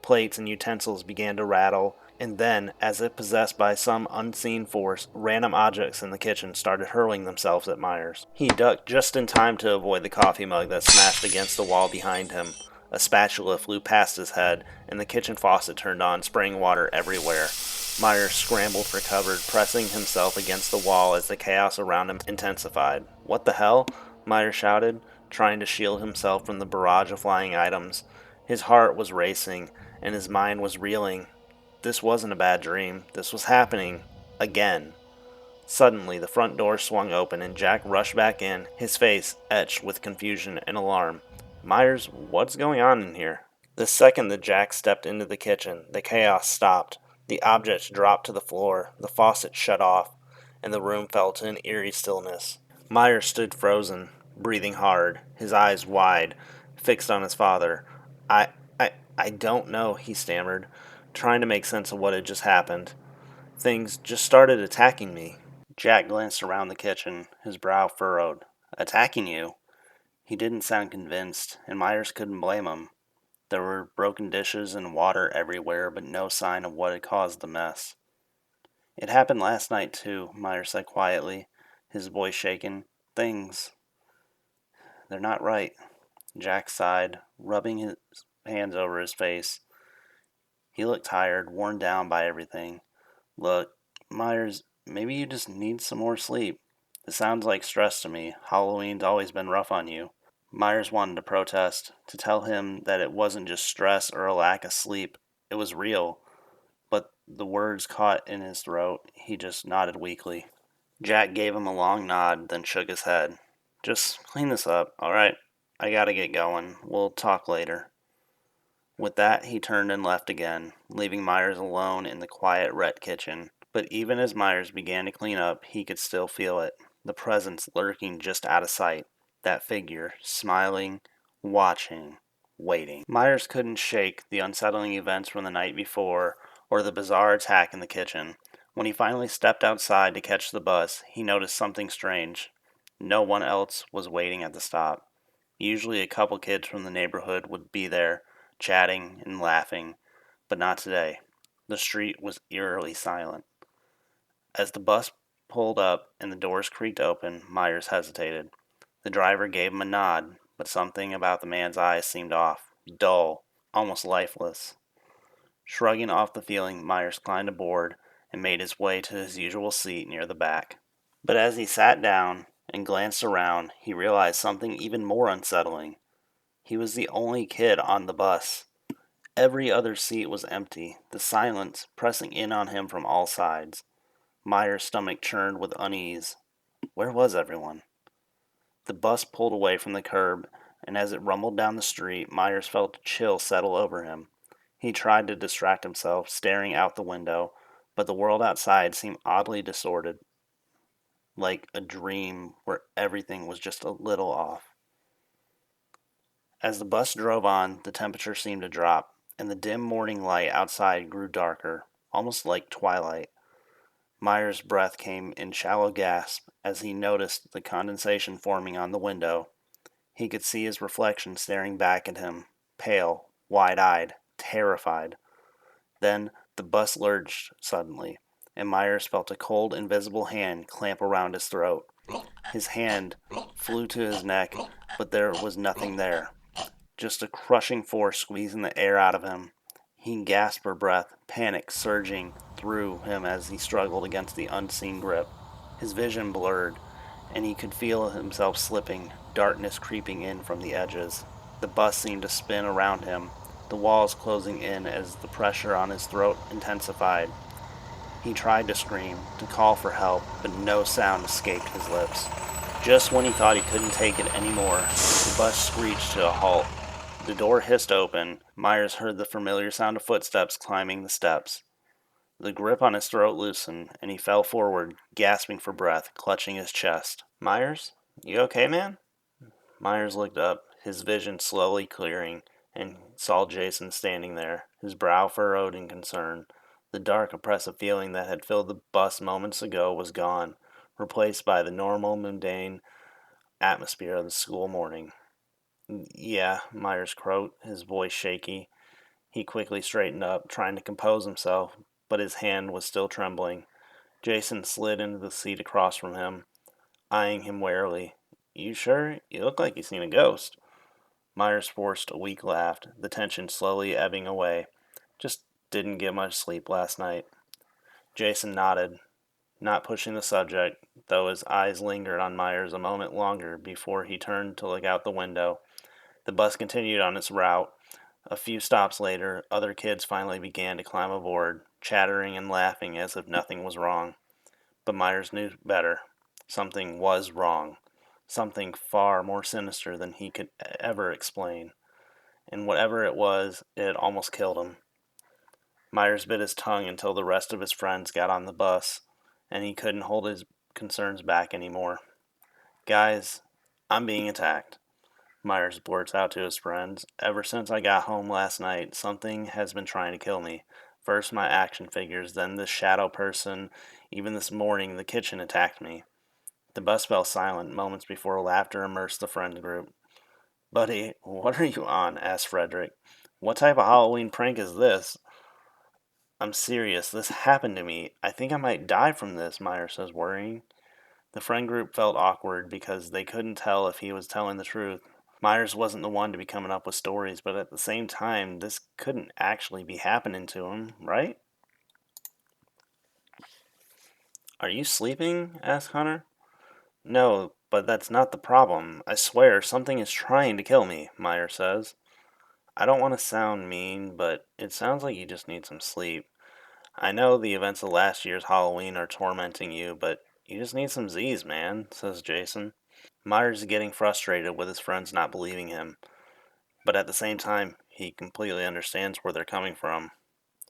Plates and utensils began to rattle, and then, as if possessed by some unseen force, random objects in the kitchen started hurling themselves at Myers. He ducked just in time to avoid the coffee mug that smashed against the wall behind him. A spatula flew past his head, and the kitchen faucet turned on, spraying water everywhere. Myers scrambled for cover, pressing himself against the wall as the chaos around him intensified. "What the hell?" Myers shouted, trying to shield himself from the barrage of flying items. His heart was racing, and his mind was reeling. This wasn't a bad dream. This was happening. Again. Suddenly, the front door swung open, and Jack rushed back in, his face etched with confusion and alarm. "Myers, what's going on in here?" The second that Jack stepped into the kitchen, the chaos stopped. The objects dropped to the floor, the faucet shut off, and the room fell to an eerie stillness. Myers stood frozen, breathing hard, his eyes wide, fixed on his father. I, I don't know," he stammered, trying to make sense of what had just happened. "Things just started attacking me." Jack glanced around the kitchen, his brow furrowed. "Attacking you?" He didn't sound convinced, and Myers couldn't blame him. There were broken dishes and water everywhere, but no sign of what had caused the mess. "It happened last night, too," Myers said quietly, his voice shaken. "Things, they're not right." Jack sighed, rubbing his hands over his face. He looked tired, worn down by everything. "Look, Myers, maybe you just need some more sleep. It sounds like stress to me. Halloween's always been rough on you." Myers wanted to protest, to tell him that it wasn't just stress or a lack of sleep. It was real. But the words caught in his throat. He just nodded weakly. Jack gave him a long nod, then shook his head. "Just clean this up, all right? I gotta get going. We'll talk later." With that, he turned and left again, leaving Myers alone in the quiet Rhett kitchen. But even as Myers began to clean up, he could still feel it. The presence lurking just out of sight. That figure, smiling, watching, waiting. Myers couldn't shake the unsettling events from the night before or the bizarre attack in the kitchen. When he finally stepped outside to catch the bus, he noticed something strange. No one else was waiting at the stop. Usually a couple kids from the neighborhood would be there, chatting and laughing, but not today. The street was eerily silent. As the bus pulled up and the doors creaked open, Myers hesitated. The driver gave him a nod, but something about the man's eyes seemed off, dull, almost lifeless. Shrugging off the feeling, Myers climbed aboard and made his way to his usual seat near the back. But as he sat down and glanced around, he realized something even more unsettling. He was the only kid on the bus. Every other seat was empty, the silence pressing in on him from all sides. Myers' stomach churned with unease. Where was everyone? The bus pulled away from the curb, and as it rumbled down the street, Myers felt a chill settle over him. He tried to distract himself, staring out the window, but the world outside seemed oddly distorted, like a dream where everything was just a little off. As the bus drove on, the temperature seemed to drop, and the dim morning light outside grew darker, almost like twilight. Myers' breath came in shallow gasps as he noticed the condensation forming on the window. He could see his reflection staring back at him, pale, wide-eyed, terrified. Then the bus lurched suddenly, and Myers felt a cold, invisible hand clamp around his throat. His hand flew to his neck, but there was nothing there, just a crushing force squeezing the air out of him. He gasped for breath, panic surging through him as he struggled against the unseen grip. His vision blurred, and he could feel himself slipping, darkness creeping in from the edges. The bus seemed to spin around him, the walls closing in as the pressure on his throat intensified. He tried to scream, to call for help, but no sound escaped his lips. Just when he thought he couldn't take it anymore, the bus screeched to a halt. The door hissed open. Myers heard the familiar sound of footsteps climbing the steps. The grip on his throat loosened, and he fell forward, gasping for breath, clutching his chest. Myers? You okay, man? Myers looked up, his vision slowly clearing, and saw Jason standing there, his brow furrowed in concern. The dark, oppressive feeling that had filled the bus moments ago was gone, replaced by the normal, mundane atmosphere of the school morning. Yeah, Myers croaked, his voice shaky. He quickly straightened up, trying to compose himself, but his hand was still trembling. Jason slid into the seat across from him, eyeing him warily. You sure? You look like you've seen a ghost. Myers forced a weak laugh, the tension slowly ebbing away. Just didn't get much sleep last night. Jason nodded, not pushing the subject, though his eyes lingered on Myers a moment longer before he turned to look out the window. The bus continued on its route. A few stops later, other kids finally began to climb aboard, chattering and laughing as if nothing was wrong. But Myers knew better. Something was wrong. Something far more sinister than he could ever explain. And whatever it was, it had almost killed him. Myers bit his tongue until the rest of his friends got on the bus, and he couldn't hold his concerns back anymore. Guys, I'm being attacked. Myers blurts out to his friends. Ever since I got home last night, something has been trying to kill me. First my action figures, then this shadow person. Even this morning, the kitchen attacked me. The bus fell silent moments before laughter immersed the friend group. Buddy, what are you on? Asked Frederick. What type of Halloween prank is this? I'm serious. This happened to me. I think I might die from this, Myers says, worrying. The friend group felt awkward because they couldn't tell if he was telling the truth. Myers wasn't the one to be coming up with stories, but at the same time, this couldn't actually be happening to him, right? Are you sleeping? Asked Hunter. No, but that's not the problem. I swear, something is trying to kill me, Myers says. I don't want to sound mean, but it sounds like you just need some sleep. I know the events of last year's Halloween are tormenting you, but you just need some Z's, man, says Jason. Myers is getting frustrated with his friends not believing him, but at the same time, he completely understands where they're coming from.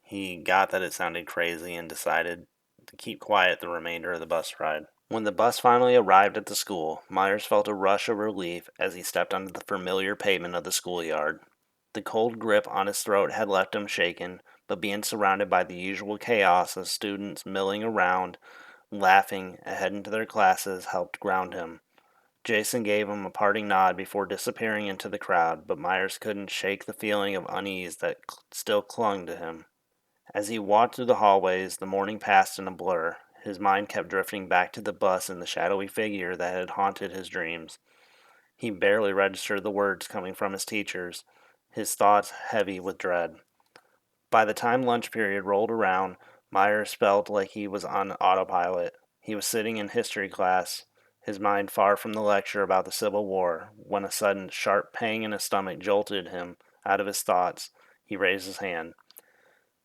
He got that it sounded crazy and decided to keep quiet the remainder of the bus ride. When the bus finally arrived at the school, Myers felt a rush of relief as he stepped onto the familiar pavement of the schoolyard. The cold grip on his throat had left him shaken, but being surrounded by the usual chaos of students milling around, laughing ahead into their classes helped ground him. Jason gave him a parting nod before disappearing into the crowd, but Myers couldn't shake the feeling of unease that still clung to him. As he walked through the hallways, the morning passed in a blur. His mind kept drifting back to the bus and the shadowy figure that had haunted his dreams. He barely registered the words coming from his teachers, his thoughts heavy with dread. By the time lunch period rolled around, Myers felt like he was on autopilot. He was sitting in history class, his mind far from the lecture about the Civil War, when a sudden sharp pang in his stomach jolted him out of his thoughts. He raised his hand.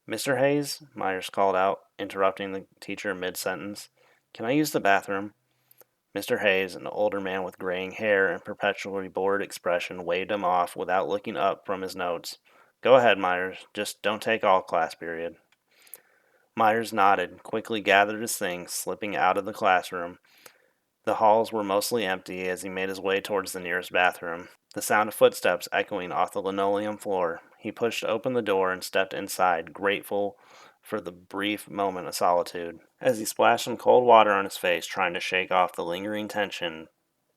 "Mr. Hayes," Myers called out, interrupting the teacher mid-sentence, "can I use the bathroom?" Mr. Hayes, an older man with graying hair and perpetually bored expression, waved him off without looking up from his notes. "Go ahead, Myers. Just don't take all class period." Myers nodded, quickly gathered his things, slipping out of the classroom. The halls were mostly empty as he made his way towards the nearest bathroom, the sound of footsteps echoing off the linoleum floor. He pushed open the door and stepped inside, grateful for the brief moment of solitude. As he splashed some cold water on his face, trying to shake off the lingering tension,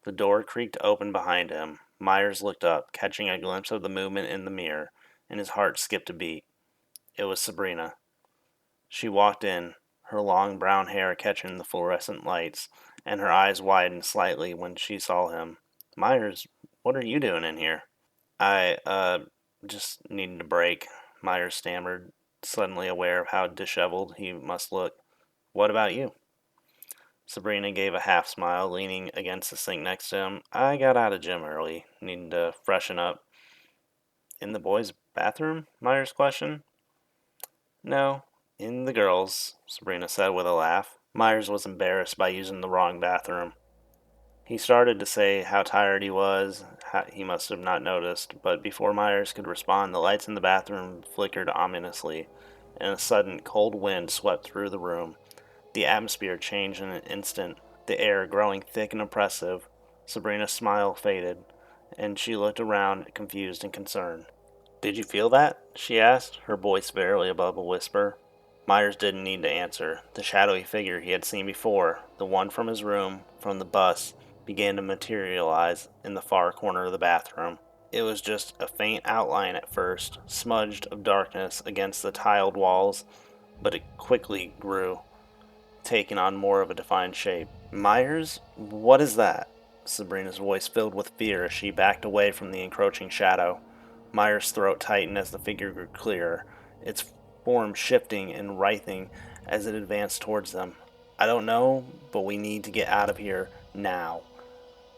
the door creaked open behind him. Myers looked up, catching a glimpse of the movement in the mirror, and his heart skipped a beat. It was Sabrina. She walked in, her long brown hair catching the fluorescent lights, and her eyes widened slightly when she saw him. "Myers, what are you doing in here?" Just needed a break," Myers stammered, suddenly aware of how disheveled he must look. "What about you?" Sabrina gave a half smile, leaning against the sink next to him. "I got out of gym early, needing to freshen up." "In the boys' bathroom?" Myers questioned. "No, in the girls'," Sabrina said with a laugh. Myers was embarrassed by using the wrong bathroom. He started to say how tired he was, how he must have not noticed, but before Myers could respond, the lights in the bathroom flickered ominously, and a sudden cold wind swept through the room. The atmosphere changed in an instant, the air growing thick and oppressive. Sabrina's smile faded, and she looked around, confused and concerned. "Did you feel that?" she asked, her voice barely above a whisper. Myers didn't need to answer. The shadowy figure he had seen before, the one from his room, from the bus, began to materialize in the far corner of the bathroom. It was just a faint outline at first, smudged of darkness against the tiled walls, but it quickly grew, taking on more of a defined shape. "Myers, what is that?" Sabrina's voice filled with fear as she backed away from the encroaching shadow. Myers' throat tightened as the figure grew clearer, its form shifting and writhing as it advanced towards them. "I don't know, but we need to get out of here now."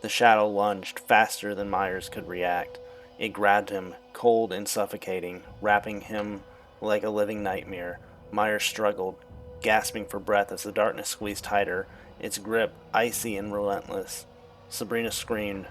The shadow lunged faster than Myers could react. It grabbed him, cold and suffocating, wrapping him like a living nightmare. Myers struggled, gasping for breath as the darkness squeezed tighter, its grip icy and relentless. Sabrina screamed,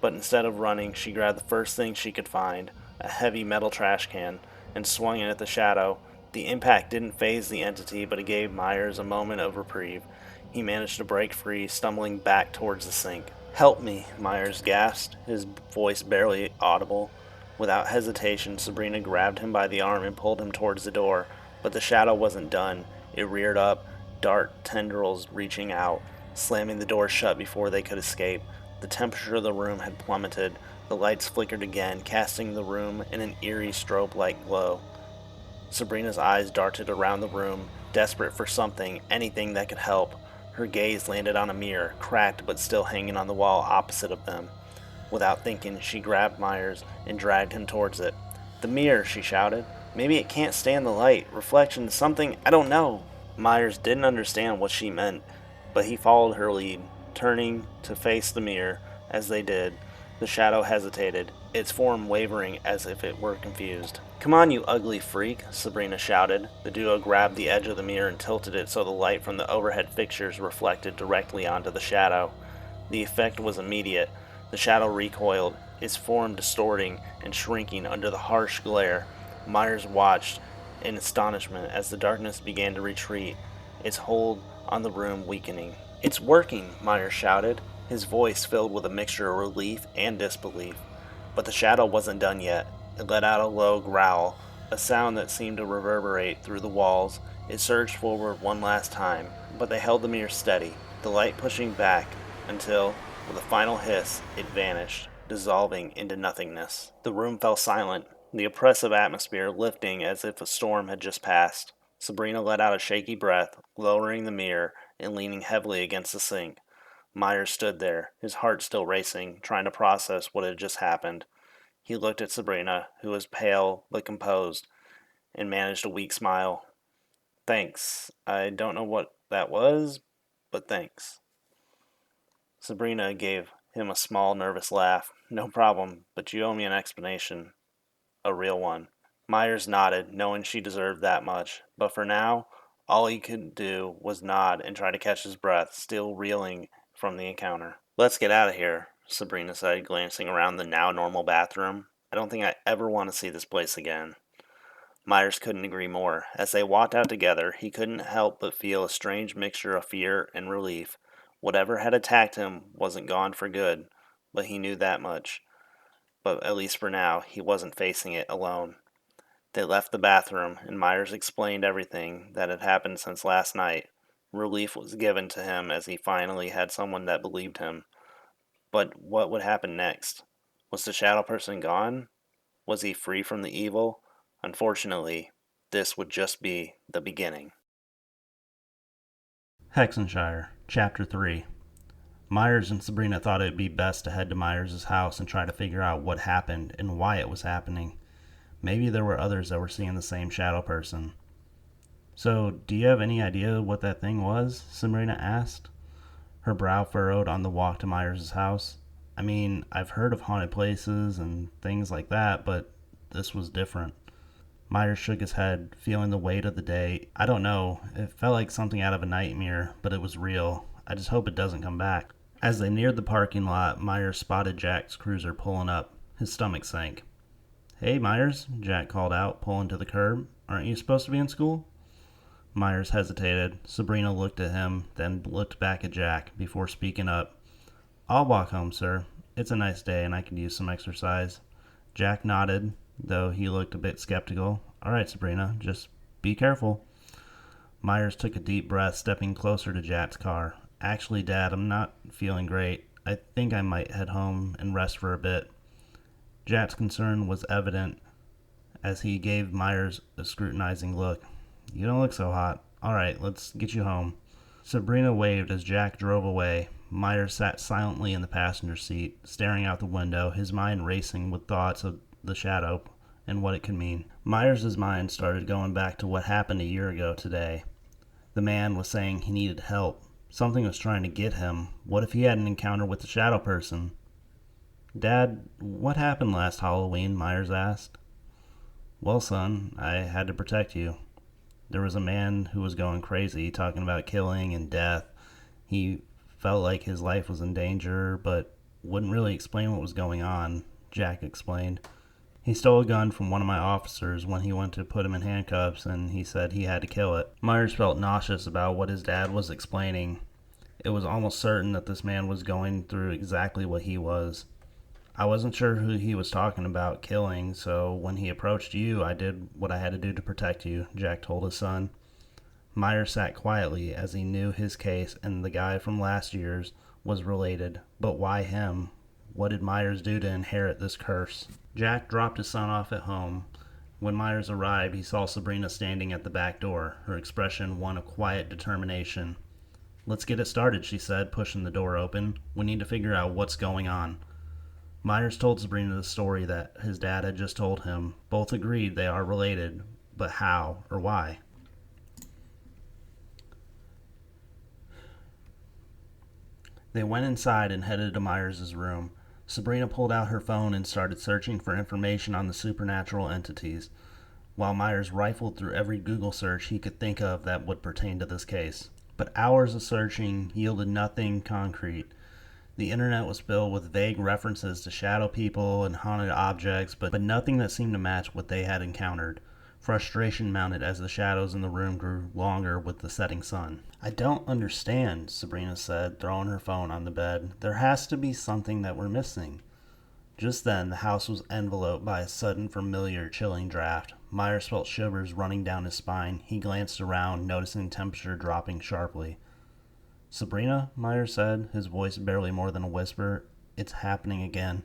but instead of running, she grabbed the first thing she could find, a heavy metal trash can, and swung it at the shadow. The impact didn't faze the entity, but it gave Myers a moment of reprieve. He managed to break free, stumbling back towards the sink. "Help me," Myers gasped, his voice barely audible. Without hesitation, Sabrina grabbed him by the arm and pulled him towards the door. But the shadow wasn't done. It reared up, dark tendrils reaching out, slamming the door shut before they could escape. The temperature of the room had plummeted. The lights flickered again, casting the room in an eerie strobe-like glow. Sabrina's eyes darted around the room, desperate for something, anything that could help. Her gaze landed on a mirror, cracked but still hanging on the wall opposite of them. Without thinking, she grabbed Myers and dragged him towards it. "The mirror," she shouted. "Maybe it can't stand the light. Reflection, something, I don't know." Myers didn't understand what she meant, but he followed her lead, turning to face the mirror. As they did, the shadow hesitated, its form wavering as if it were confused. "Come on, you ugly freak," Sabrina shouted. The duo grabbed the edge of the mirror and tilted it so the light from the overhead fixtures reflected directly onto the shadow. The effect was immediate. The shadow recoiled, its form distorting and shrinking under the harsh glare. Myers watched in astonishment as the darkness began to retreat, its hold on the room weakening. "It's working!" Myers shouted, his voice filled with a mixture of relief and disbelief. But the shadow wasn't done yet. It let out a low growl, a sound that seemed to reverberate through the walls. It surged forward one last time, but they held the mirror steady, the light pushing back until, with a final hiss, it vanished, dissolving into nothingness. The room fell silent, the oppressive atmosphere lifting as if a storm had just passed. Sabrina let out a shaky breath, lowering the mirror and leaning heavily against the sink. Myers stood there, his heart still racing, trying to process what had just happened. He looked at Sabrina, who was pale but composed, and managed a weak smile. "Thanks. I don't know what that was, but thanks." Sabrina gave him a small, nervous laugh. No problem, but you owe me an explanation. A real one. Myers nodded, knowing she deserved that much, but for now, all he could do was nod and try to catch his breath, still reeling from the encounter. Let's get out of here, Sabrina said, glancing around the now normal bathroom. I don't think I ever want to see this place again. Myers couldn't agree more. As they walked out together, he couldn't help but feel a strange mixture of fear and relief. Whatever had attacked him wasn't gone for good, but he knew that much. But at least for now, he wasn't facing it alone. They left the bathroom, and Myers explained everything that had happened since last night. Relief was given to him as he finally had someone that believed him. But what would happen next? Was the shadow person gone? Was he free from the evil? Unfortunately, this would just be the beginning. Hexenshire, Chapter 3. Myers and Sabrina thought it would be best to head to Myers' house and try to figure out what happened and why it was happening. Maybe there were others that were seeing the same shadow person. So, do you have any idea what that thing was? Sabrina asked, her brow furrowed on the walk to Myers' house. I mean, I've heard of haunted places and things like that, but this was different. Myers shook his head, feeling the weight of the day. I don't know. It felt like something out of a nightmare, but it was real. I just hope it doesn't come back. As they neared the parking lot, Myers spotted Jack's cruiser pulling up. His stomach sank. Hey, Myers, Jack called out, pulling to the curb. Aren't you supposed to be in school? Myers hesitated. Sabrina looked at him, then looked back at Jack before speaking up. I'll walk home, sir. It's a nice day and I could use some exercise. Jack nodded, though he looked a bit skeptical. All right, Sabrina, just be careful. Myers took a deep breath, stepping closer to Jack's car. Actually, Dad, I'm not feeling great. I think I might head home and rest for a bit. Jack's concern was evident as he gave Myers a scrutinizing look. You don't look so hot. All right, let's get you home. Sabrina waved as Jack drove away. Myers sat silently in the passenger seat, staring out the window, his mind racing with thoughts of the shadow and what it could mean. Myers' mind started going back to what happened a year ago today. The man was saying he needed help. Something was trying to get him. What if he had an encounter with the shadow person? Dad, what happened last Halloween? Myers asked. Well, son, I had to protect you. There was a man who was going crazy, talking about killing and death. He felt like his life was in danger, but wouldn't really explain what was going on, Jack explained. He stole a gun from one of my officers when he went to put him in handcuffs, and he said he had to kill it. Myers felt nauseous about what his dad was explaining. It was almost certain that this man was going through exactly what he was. I wasn't sure who he was talking about killing, so when he approached you, I did what I had to do to protect you, Jack told his son. Myers sat quietly as he knew his case and the guy from last year's was related. But why him? What did Myers do to inherit this curse? Jack dropped his son off at home. When Myers arrived, he saw Sabrina standing at the back door, her expression one of quiet determination. Let's get it started, she said, pushing the door open. We need to figure out what's going on. Myers told Sabrina the story that his dad had just told him. Both agreed they are related, but how or why? They went inside and headed to Myers' room. Sabrina pulled out her phone and started searching for information on the supernatural entities, while Myers rifled through every Google search he could think of that would pertain to this case. But hours of searching yielded nothing concrete. The internet was filled with vague references to shadow people and haunted objects, but nothing that seemed to match what they had encountered. Frustration mounted as the shadows in the room grew longer with the setting sun. I don't understand, Sabrina said, throwing her phone on the bed. There has to be something that we're missing. Just then, the house was enveloped by a sudden, familiar, chilling draft. Myers felt shivers running down his spine. He glanced around, noticing the temperature dropping sharply. Sabrina, Myers said, his voice barely more than a whisper, it's happening again.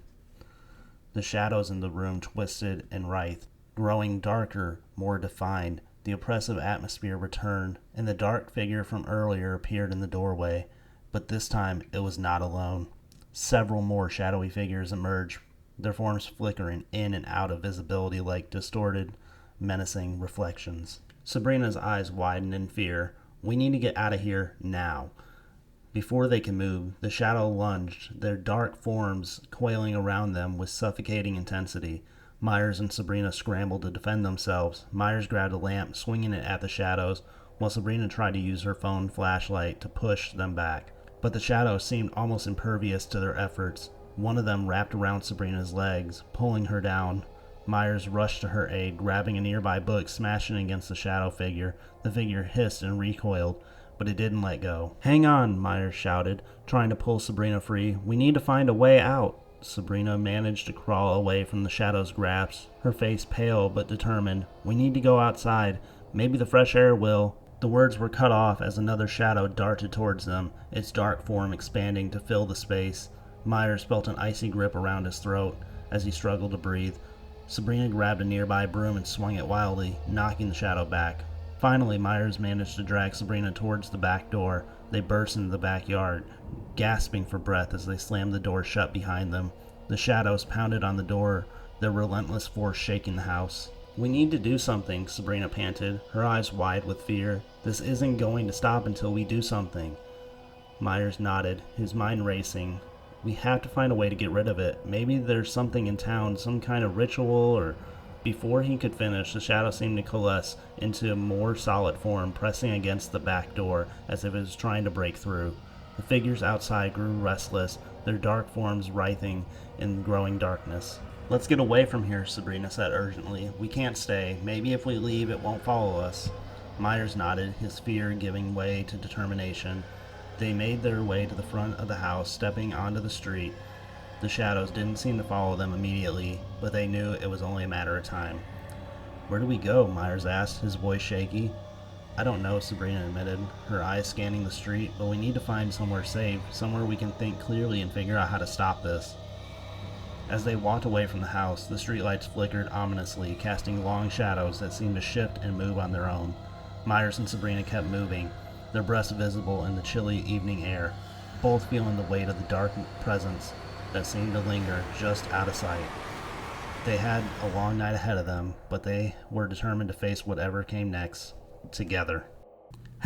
The shadows in the room twisted and writhed, growing darker, more defined. The oppressive atmosphere returned, and the dark figure from earlier appeared in the doorway, but this time it was not alone. Several more shadowy figures emerged, their forms flickering in and out of visibility like distorted, menacing reflections. Sabrina's eyes widened in fear. We need to get out of here now. Before they could move, the shadow lunged, their dark forms coiling around them with suffocating intensity. Myers and Sabrina scrambled to defend themselves. Myers grabbed a lamp, swinging it at the shadows, while Sabrina tried to use her phone flashlight to push them back. But the shadows seemed almost impervious to their efforts. One of them wrapped around Sabrina's legs, pulling her down. Myers rushed to her aid, grabbing a nearby book, smashing it against the shadow figure. The figure hissed and recoiled, but it didn't let go. "Hang on," Myers shouted, trying to pull Sabrina free. "We need to find a way out." Sabrina managed to crawl away from the shadow's grasp, her face pale but determined. "We need to go outside. Maybe the fresh air will." The words were cut off as another shadow darted towards them, its dark form expanding to fill the space. Myers felt an icy grip around his throat as he struggled to breathe. Sabrina grabbed a nearby broom and swung it wildly, knocking the shadow back. Finally, Myers managed to drag Sabrina towards the back door. They burst into the backyard, gasping for breath as they slammed the door shut behind them. The shadows pounded on the door, their relentless force shaking the house. "We need to do something," Sabrina panted, her eyes wide with fear. "This isn't going to stop until we do something." Myers nodded, his mind racing. "We have to find a way to get rid of it. Maybe there's something in town, some kind of ritual or..." Before he could finish, the shadow seemed to coalesce into a more solid form, pressing against the back door as if it was trying to break through. The figures outside grew restless, their dark forms writhing in growing darkness. "Let's get away from here," Sabrina said urgently. "We can't stay. Maybe if we leave, it won't follow us." Myers nodded, his fear giving way to determination. They made their way to the front of the house, stepping onto the street. The shadows didn't seem to follow them immediately, but they knew it was only a matter of time. "Where do we go?" Myers asked, his voice shaky. "I don't know," Sabrina admitted, her eyes scanning the street, "but we need to find somewhere safe, somewhere we can think clearly and figure out how to stop this." As they walked away from the house, the streetlights flickered ominously, casting long shadows that seemed to shift and move on their own. Myers and Sabrina kept moving, their breaths visible in the chilly evening air, both feeling the weight of the dark presence that seemed to linger just out of sight. They had a long night ahead of them, but they were determined to face whatever came next, together.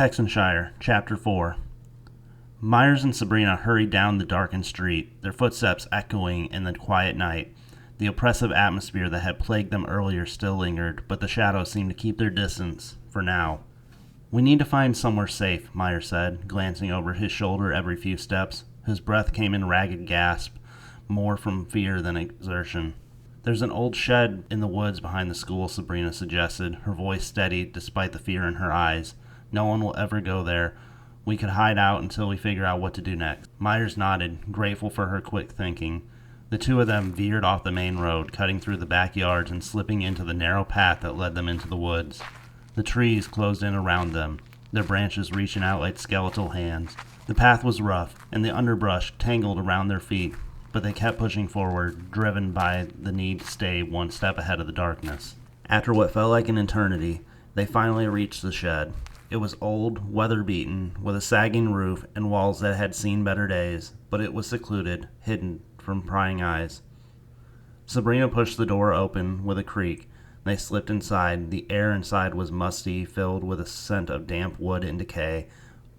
Hexenshire, Chapter 4. Myers and Sabrina hurried down the darkened street, their footsteps echoing in the quiet night. The oppressive atmosphere that had plagued them earlier still lingered, but the shadows seemed to keep their distance, for now. "We need to find somewhere safe," Myers said, glancing over his shoulder every few steps. His breath came in ragged gasps, more from fear than exertion. "There's an old shed in the woods behind the school," Sabrina suggested, her voice steady despite the fear in her eyes. "No one will ever go there. We could hide out until we figure out what to do next." Myers nodded, grateful for her quick thinking. The two of them veered off the main road, cutting through the backyards and slipping into the narrow path that led them into the woods. The trees closed in around them, their branches reaching out like skeletal hands. The path was rough, and the underbrush tangled around their feet, but they kept pushing forward, driven by the need to stay one step ahead of the darkness. After what felt like an eternity, they finally reached the shed. It was old, weather-beaten, with a sagging roof and walls that had seen better days, but it was secluded, hidden from prying eyes. Sabrina pushed the door open with a creak. They slipped inside. The air inside was musty, filled with a scent of damp wood and decay,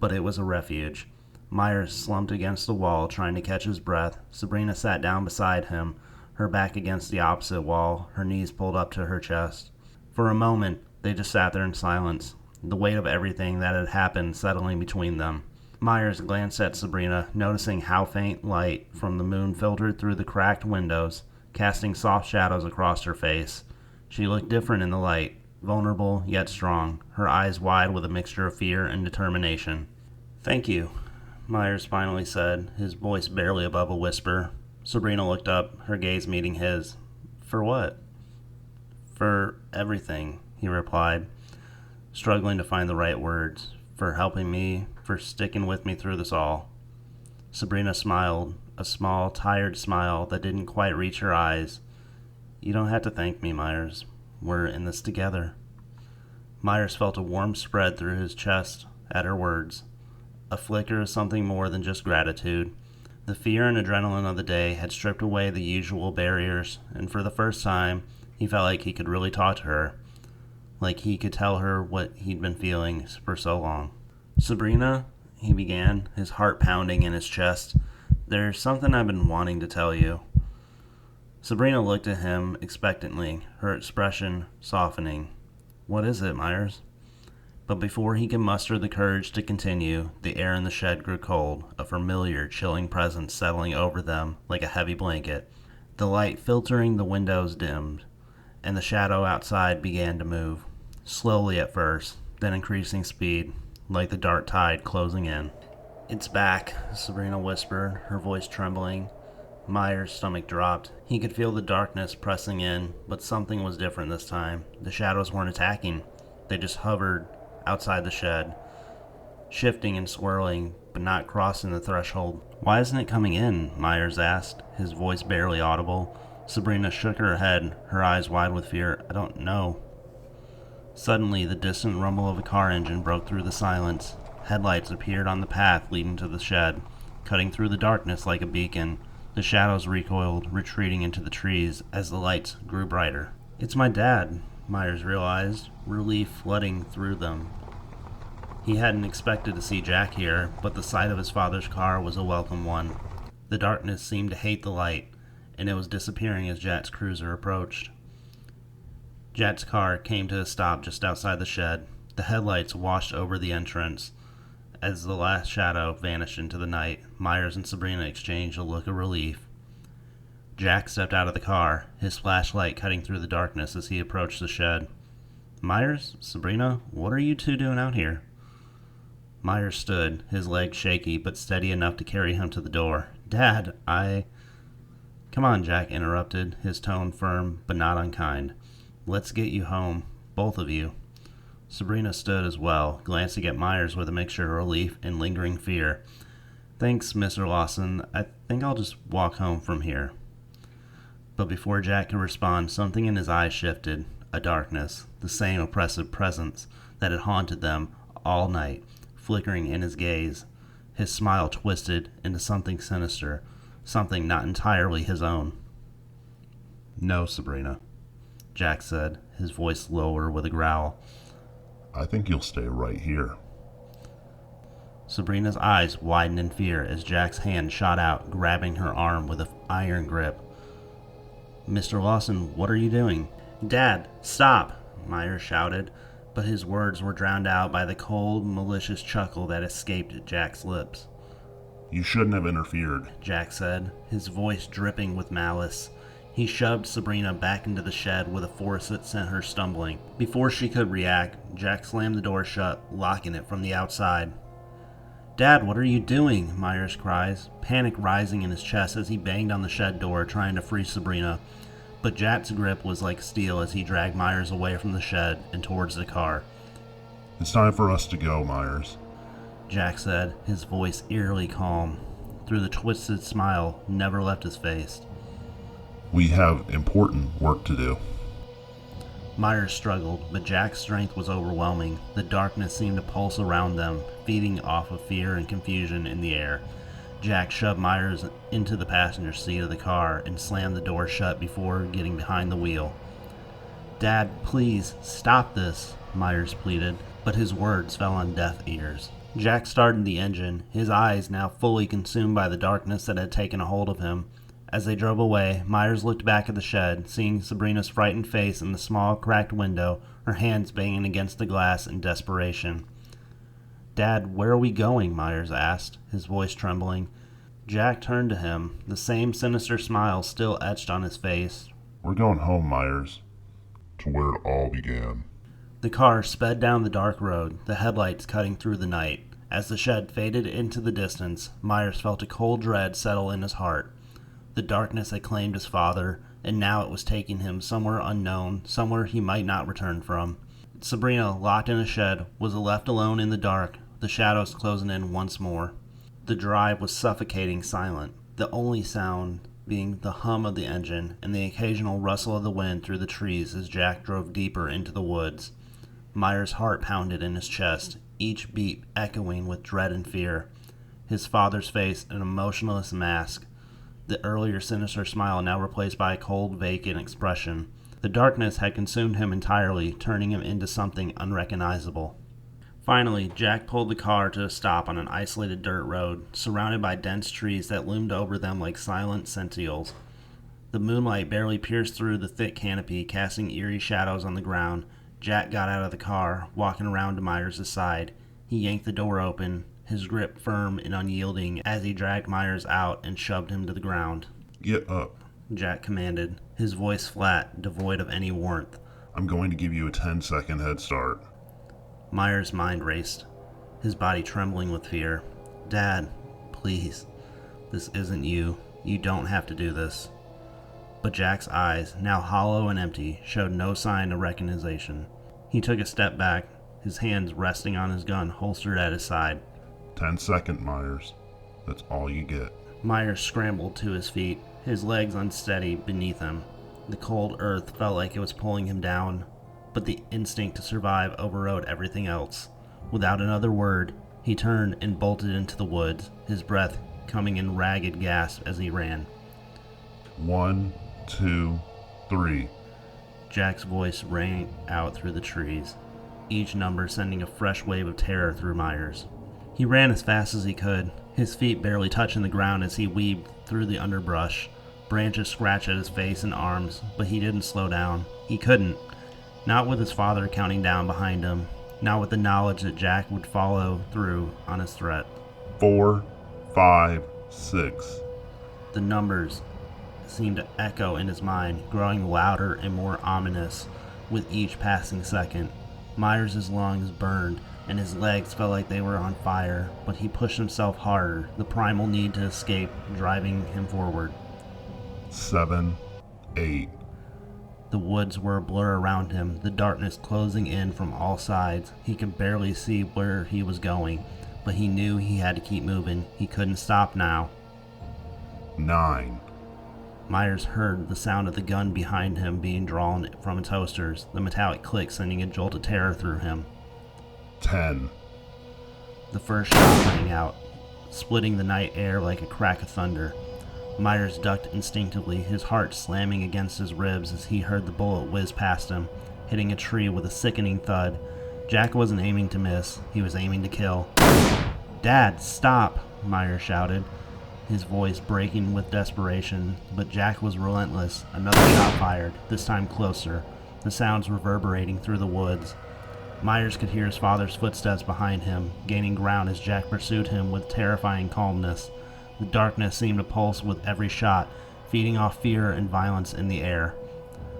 but it was a refuge. Myers slumped against the wall, trying to catch his breath. Sabrina sat down beside him, her back against the opposite wall, her knees pulled up to her chest. For a moment, they just sat there in silence, the weight of everything that had happened settling between them. Myers glanced at Sabrina, noticing how faint light from the moon filtered through the cracked windows, casting soft shadows across her face. She looked different in the light, vulnerable yet strong, her eyes wide with a mixture of fear and determination. "Thank you," Myers finally said, his voice barely above a whisper. Sabrina looked up, her gaze meeting his. "For what?" "For everything," he replied, struggling to find the right words. "For helping me, for sticking with me through this all." Sabrina smiled, a small, tired smile that didn't quite reach her eyes. "You don't have to thank me, Myers. We're in this together." Myers felt a warmth spread through his chest at her words, a flicker of something more than just gratitude. The fear and adrenaline of the day had stripped away the usual barriers, and for the first time, he felt like he could really talk to her, like he could tell her what he'd been feeling for so long. "Sabrina," he began, his heart pounding in his chest. "There's something I've been wanting to tell you." Sabrina looked at him expectantly, her expression softening. "What is it, Myers?" But before he could muster the courage to continue, the air in the shed grew cold, a familiar, chilling presence settling over them like a heavy blanket. The light filtering the windows dimmed, and the shadow outside began to move, slowly at first, then increasing speed, like the dark tide closing in. "It's back," Sabrina whispered, her voice trembling. Myers' stomach dropped. He could feel the darkness pressing in, but something was different this time. The shadows weren't attacking. They just hovered outside the shed, shifting and swirling, but not crossing the threshold. "Why isn't it coming in?" Myers asked, his voice barely audible. Sabrina shook her head, her eyes wide with fear. "I don't know." Suddenly, the distant rumble of a car engine broke through the silence. Headlights appeared on the path leading to the shed, cutting through the darkness like a beacon. The shadows recoiled, retreating into the trees as the lights grew brighter. "It's my dad," Myers realized, relief flooding through them. He hadn't expected to see Jack here, but the sight of his father's car was a welcome one. The darkness seemed to hate the light, and it was disappearing as Jack's cruiser approached. Jack's car came to a stop just outside the shed. The headlights washed over the entrance. As the last shadow vanished into the night, Myers and Sabrina exchanged a look of relief. Jack stepped out of the car, his flashlight cutting through the darkness as he approached the shed. "Myers, Sabrina, what are you two doing out here?" Myers stood, his legs shaky but steady enough to carry him to the door. "Dad, Come on," Jack interrupted, his tone firm but not unkind. "Let's get you home, both of you." Sabrina stood as well, glancing at Myers with a mixture of relief and lingering fear. "Thanks, Mr. Lawson. I think I'll just walk home from here." But before Jack could respond, something in his eyes shifted. A darkness, the same oppressive presence that had haunted them all night, flickering in his gaze. His smile twisted into something sinister, something not entirely his own. "No, Sabrina," Jack said, his voice lower with a growl. "I think you'll stay right here." Sabrina's eyes widened in fear as Jack's hand shot out, grabbing her arm with an iron grip. "Mr. Lawson, what are you doing?" "Dad, stop!" Myers shouted, but his words were drowned out by the cold, malicious chuckle that escaped Jack's lips. "You shouldn't have interfered," Jack said, his voice dripping with malice. He shoved Sabrina back into the shed with a force that sent her stumbling. Before she could react, Jack slammed the door shut, locking it from the outside. "Dad, what are you doing?" Myers cries, panic rising in his chest as he banged on the shed door, trying to free Sabrina. But Jack's grip was like steel as he dragged Myers away from the shed and towards the car. "It's time for us to go, Myers," Jack said, his voice eerily calm. Through the twisted smile never left his face. "We have important work to do." Myers struggled, but Jack's strength was overwhelming. The darkness seemed to pulse around them, feeding off of fear and confusion in the air. Jack shoved Myers into the passenger seat of the car and slammed the door shut before getting behind the wheel. "Dad, please, stop this," Myers pleaded, but his words fell on deaf ears. Jack started the engine, his eyes now fully consumed by the darkness that had taken a hold of him. As they drove away, Myers looked back at the shed, seeing Sabrina's frightened face in the small, cracked window, her hands banging against the glass in desperation. "Dad, where are we going?" Myers asked, his voice trembling. Jack turned to him, the same sinister smile still etched on his face. "We're going home, Myers, to where it all began." The car sped down the dark road, the headlights cutting through the night. As the shed faded into the distance, Myers felt a cold dread settle in his heart. The darkness had claimed his father, and now it was taking him somewhere unknown, somewhere he might not return from. Sabrina, locked in a shed, was left alone in the dark, the shadows closing in once more. The drive was suffocating silent, the only sound being the hum of the engine and the occasional rustle of the wind through the trees as Jack drove deeper into the woods. Myers' heart pounded in his chest, each beat echoing with dread and fear. His father's face an emotionless mask, the earlier sinister smile now replaced by a cold, vacant expression. The darkness had consumed him entirely, turning him into something unrecognizable. Finally, Jack pulled the car to a stop on an isolated dirt road, surrounded by dense trees that loomed over them like silent sentinels. The moonlight barely pierced through the thick canopy, casting eerie shadows on the ground. Jack got out of the car, walking around to Myers' side. He yanked the door open, his grip firm and unyielding as he dragged Myers out and shoved him to the ground. Get up. Jack commanded, his voice flat, devoid of any warmth. I'm going to give you a 10-second head start. Myers' mind raced, his body trembling with fear. Dad, please. This isn't you. You don't have to do this. But Jack's eyes, now hollow and empty, showed no sign of recognition. He took a step back, his hands resting on his gun holstered at his side. 10 seconds, Myers. That's all you get. Myers scrambled to his feet, his legs unsteady beneath him. The cold earth felt like it was pulling him down, but the instinct to survive overrode everything else. Without another word, he turned and bolted into the woods, his breath coming in ragged gasps as he ran. 1, 2, 3. Jack's voice rang out through the trees, each number sending a fresh wave of terror through Myers. He ran as fast as he could, his feet barely touching the ground as he weaved through the underbrush. Branches scratched at his face and arms, but he didn't slow down. He couldn't. Not with his father counting down behind him, not with the knowledge that Jack would follow through on his threat. 4, 5, 6. The numbers seemed to echo in his mind, growing louder and more ominous with each passing second. Myers' lungs burned, and his legs felt like they were on fire, but he pushed himself harder, the primal need to escape driving him forward. 7, 8. The woods were a blur around him, the darkness closing in from all sides. He could barely see where he was going, but he knew he had to keep moving. He couldn't stop now. 9. Myers heard the sound of the gun behind him being drawn from its holsters, the metallic click sending a jolt of terror through him. 10. The first shot rang out, splitting the night air like a crack of thunder. Myers ducked instinctively, his heart slamming against his ribs as he heard the bullet whiz past him, hitting a tree with a sickening thud. Jack wasn't aiming to miss, he was aiming to kill. "Dad, stop!" Myers shouted, his voice breaking with desperation, but Jack was relentless. Another shot fired, this time closer, the sounds reverberating through the woods. Myers could hear his father's footsteps behind him, gaining ground as Jack pursued him with terrifying calmness. The darkness seemed to pulse with every shot, feeding off fear and violence in the air.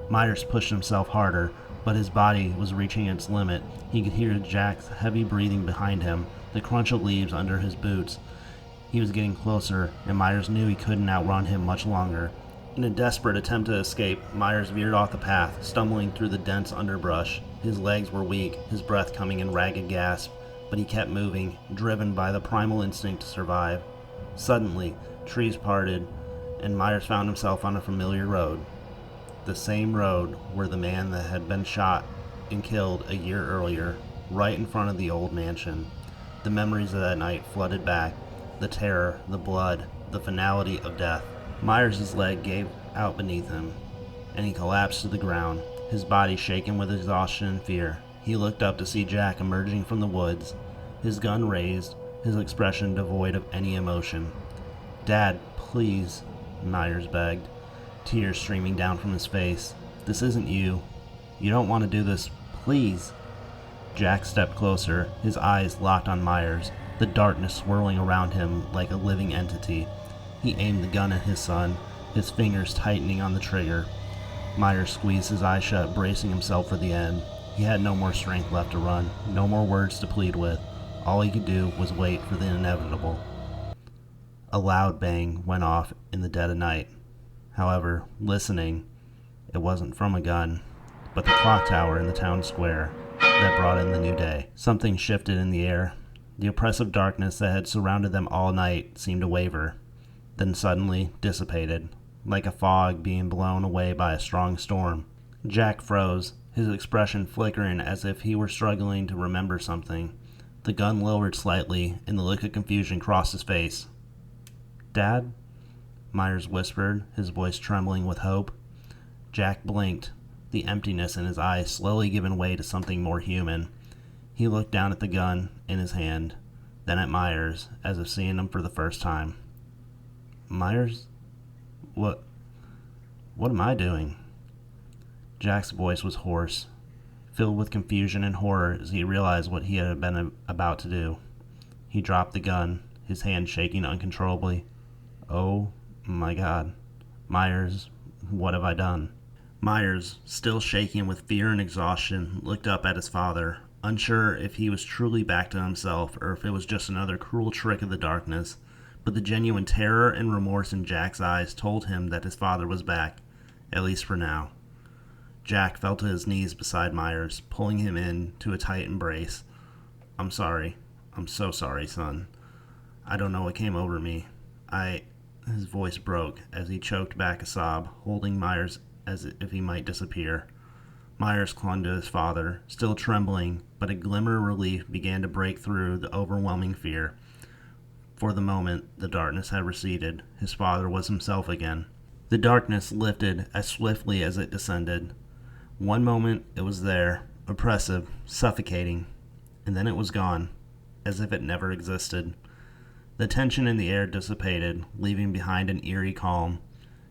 Myers pushed himself harder, but his body was reaching its limit. He could hear Jack's heavy breathing behind him, the crunch of leaves under his boots. He was getting closer, and Myers knew he couldn't outrun him much longer. In a desperate attempt to escape, Myers veered off the path, stumbling through the dense underbrush. His legs were weak, his breath coming in ragged gasps, but he kept moving, driven by the primal instinct to survive. Suddenly, trees parted, and Myers found himself on a familiar road. The same road where the man that had been shot and killed a year earlier, right in front of the old mansion. The memories of that night flooded back, the terror, the blood, the finality of death. Myers' leg gave out beneath him, and he collapsed to the ground, his body shaken with exhaustion and fear. He looked up to see Jack emerging from the woods, his gun raised, his expression devoid of any emotion. "Dad, please," Myers begged, tears streaming down from his face. "This isn't you. You don't want to do this. Please." Jack stepped closer, his eyes locked on Myers, the darkness swirling around him like a living entity. He aimed the gun at his son, his fingers tightening on the trigger. Myers squeezed his eyes shut, bracing himself for the end. He had no more strength left to run, no more words to plead with. All he could do was wait for the inevitable. A loud bang went off in the dead of night. However, listening, it wasn't from a gun, but the clock tower in the town square that brought in the new day. Something shifted in the air. The oppressive darkness that had surrounded them all night seemed to waver, then suddenly dissipated, like a fog being blown away by a strong storm. Jack froze, his expression flickering as if he were struggling to remember something. The gun lowered slightly, and the look of confusion crossed his face. "Dad?" Myers whispered, his voice trembling with hope. Jack blinked, the emptiness in his eyes slowly giving way to something more human. He looked down at the gun in his hand, then at Myers, as if seeing him for the first time. Myers? What am I doing? Jack's voice was hoarse, filled with confusion and horror as he realized what he had been about to do. He dropped the gun, his hand shaking uncontrollably. Oh my God. Myers, what have I done? Myers, still shaking with fear and exhaustion, looked up at his father, unsure if he was truly back to himself or if it was just another cruel trick of the darkness. But the genuine terror and remorse in Jack's eyes told him that his father was back, at least for now. Jack fell to his knees beside Myers, pulling him in to a tight embrace. I'm sorry. I'm so sorry, son. I don't know what came over me. His voice broke as he choked back a sob, holding Myers as if he might disappear. Myers clung to his father, still trembling, but a glimmer of relief began to break through the overwhelming fear. For the moment, the darkness had receded. His father was himself again. The darkness lifted as swiftly as it descended. One moment it was there, oppressive, suffocating, and then it was gone, as if it never existed. The tension in the air dissipated, leaving behind an eerie calm.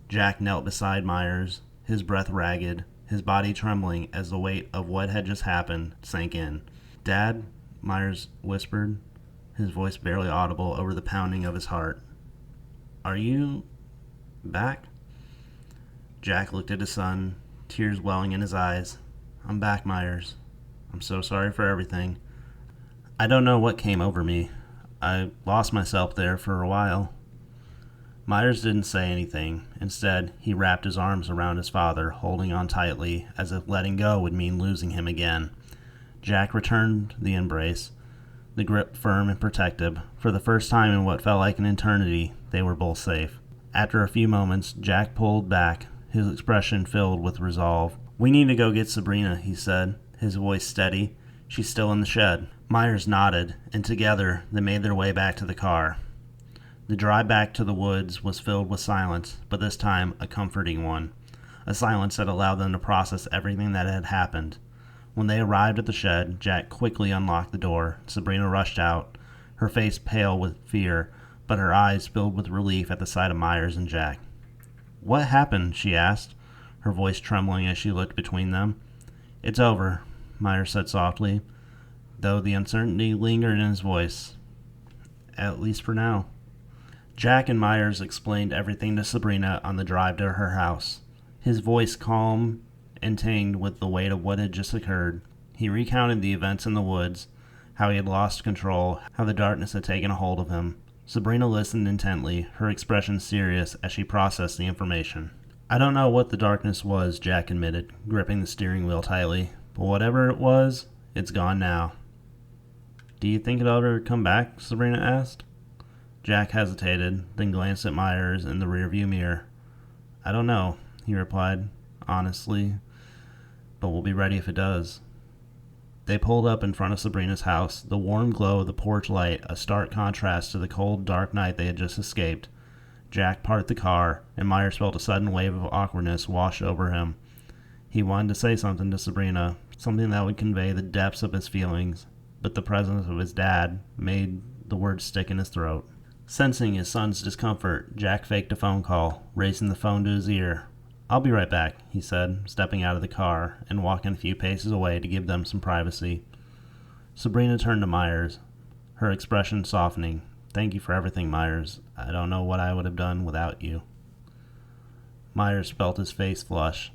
Jack knelt beside Myers, his breath ragged, his body trembling as the weight of what had just happened sank in. Dad, Myers whispered, his voice barely audible over the pounding of his heart. Are you back? Jack looked at his son, tears welling in his eyes. I'm back, Myers. I'm so sorry for everything. I don't know what came over me. I lost myself there for a while. Myers didn't say anything. Instead, he wrapped his arms around his father, holding on tightly, as if letting go would mean losing him again. Jack returned the embrace, the grip firm and protective. For the first time in what felt like an eternity, they were both safe. After a few moments, Jack pulled back, his expression filled with resolve. We need to go get Sabrina, he said, his voice steady. She's still in the shed. Myers nodded, and together they made their way back to the car. The drive back to the woods was filled with silence, but this time a comforting one. A silence that allowed them to process everything that had happened. When they arrived at the shed, Jack quickly unlocked the door. Sabrina rushed out, her face pale with fear, but her eyes filled with relief at the sight of Myers and Jack. What happened? She asked, her voice trembling as she looked between them. It's over, Myers said softly, though the uncertainty lingered in his voice. At least for now. Jack and Myers explained everything to Sabrina on the drive to her house, his voice calm and tinged with the weight of what had just occurred. He recounted the events in the woods, how he had lost control, how the darkness had taken a hold of him. Sabrina listened intently, her expression serious as she processed the information. I don't know what the darkness was, Jack admitted, gripping the steering wheel tightly, but whatever it was, it's gone now. Do you think it'll ever come back? Sabrina asked. Jack hesitated, then glanced at Myers in the rearview mirror. I don't know, he replied, honestly, but we'll be ready if it does. They pulled up in front of Sabrina's house, the warm glow of the porch light a stark contrast to the cold, dark night they had just escaped. Jack parked the car, and Myers felt a sudden wave of awkwardness wash over him. He wanted to say something to Sabrina, something that would convey the depths of his feelings, but the presence of his dad made the words stick in his throat. Sensing his son's discomfort, Jack faked a phone call, raising the phone to his ear. I'll be right back, he said, stepping out of the car and walking a few paces away to give them some privacy. Sabrina turned to Myers, her expression softening. Thank you for everything, Myers. I don't know what I would have done without you. Myers felt his face flush,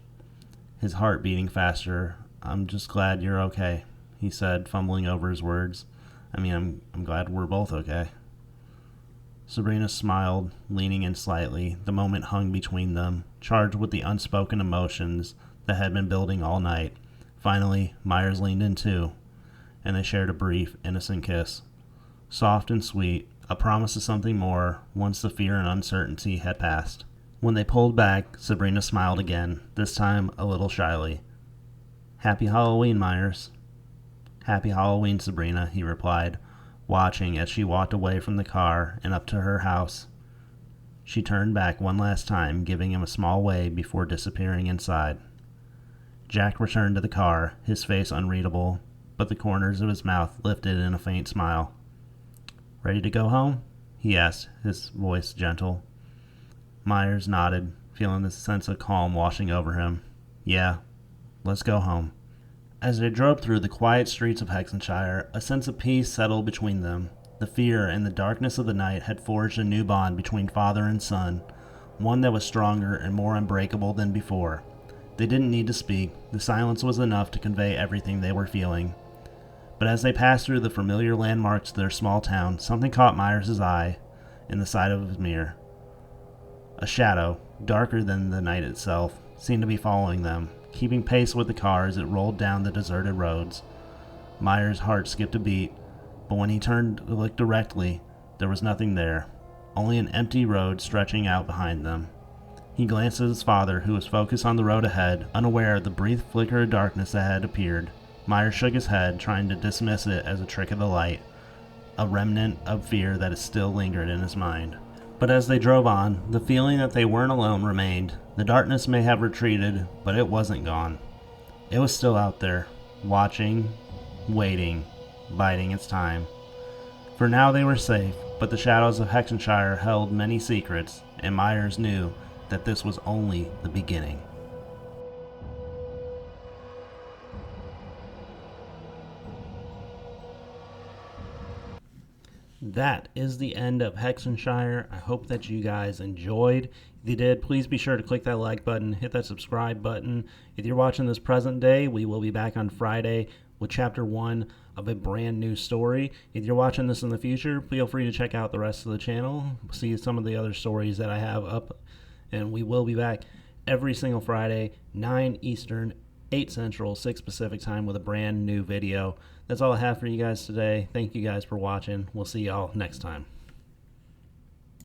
his heart beating faster. I'm just glad you're okay, he said, fumbling over his words. I'm glad we're both okay. Sabrina smiled, leaning in slightly. The moment hung between them, charged with the unspoken emotions that had been building all night. Finally, Myers leaned in too, and they shared a brief, innocent kiss. Soft and sweet, a promise of something more once the fear and uncertainty had passed. When they pulled back, Sabrina smiled again, this time a little shyly. Happy Halloween, Myers. Happy Halloween, Sabrina, he replied, watching as she walked away from the car and up to her house. She turned back one last time, giving him a small wave before disappearing inside. Jack returned to the car, his face unreadable. but the corners of his mouth lifted in a faint smile. "Ready to go home?" he asked, his voice gentle. Myers nodded, feeling the sense of calm washing over him. "Yeah, let's go home." As they drove through the quiet streets of Hexenshire, a sense of peace settled between them. The fear and the darkness of the night had forged a new bond between father and son, one that was stronger and more unbreakable than before. They didn't need to speak. The silence was enough to convey everything they were feeling. But as they passed through the familiar landmarks of their small town, something caught Myers' eye in the side of his mirror. A shadow, darker than the night itself, seemed to be following them, keeping pace with the car as it rolled down the deserted roads. Myers' heart skipped a beat, but when he turned to look directly, there was nothing there, only an empty road stretching out behind them. He glanced at his father, who was focused on the road ahead, unaware of the brief flicker of darkness that had appeared. Myers shook his head, trying to dismiss it as a trick of the light, a remnant of fear that still lingered in his mind. But as they drove on, the feeling that they weren't alone remained. The darkness may have retreated, but it wasn't gone. It was still out there, watching, waiting, biding its time. For now they were safe, but the shadows of Hexenshire held many secrets, and Myers knew that this was only the beginning. That is the end of Hexenshire. I hope that you guys enjoyed. If you did, please be sure to click that like button, hit that subscribe button. If you're watching this present day, we will be back on Friday with chapter 1 of a brand new story. If you're watching this in the future, feel free to check out the rest of the channel, see some of the other stories that I have up, and we will be back every single Friday, 9 Eastern, 8 Central, 6 Pacific time with a brand new video. That's all I have for you guys today. Thank you guys for watching. We'll see y'all next time.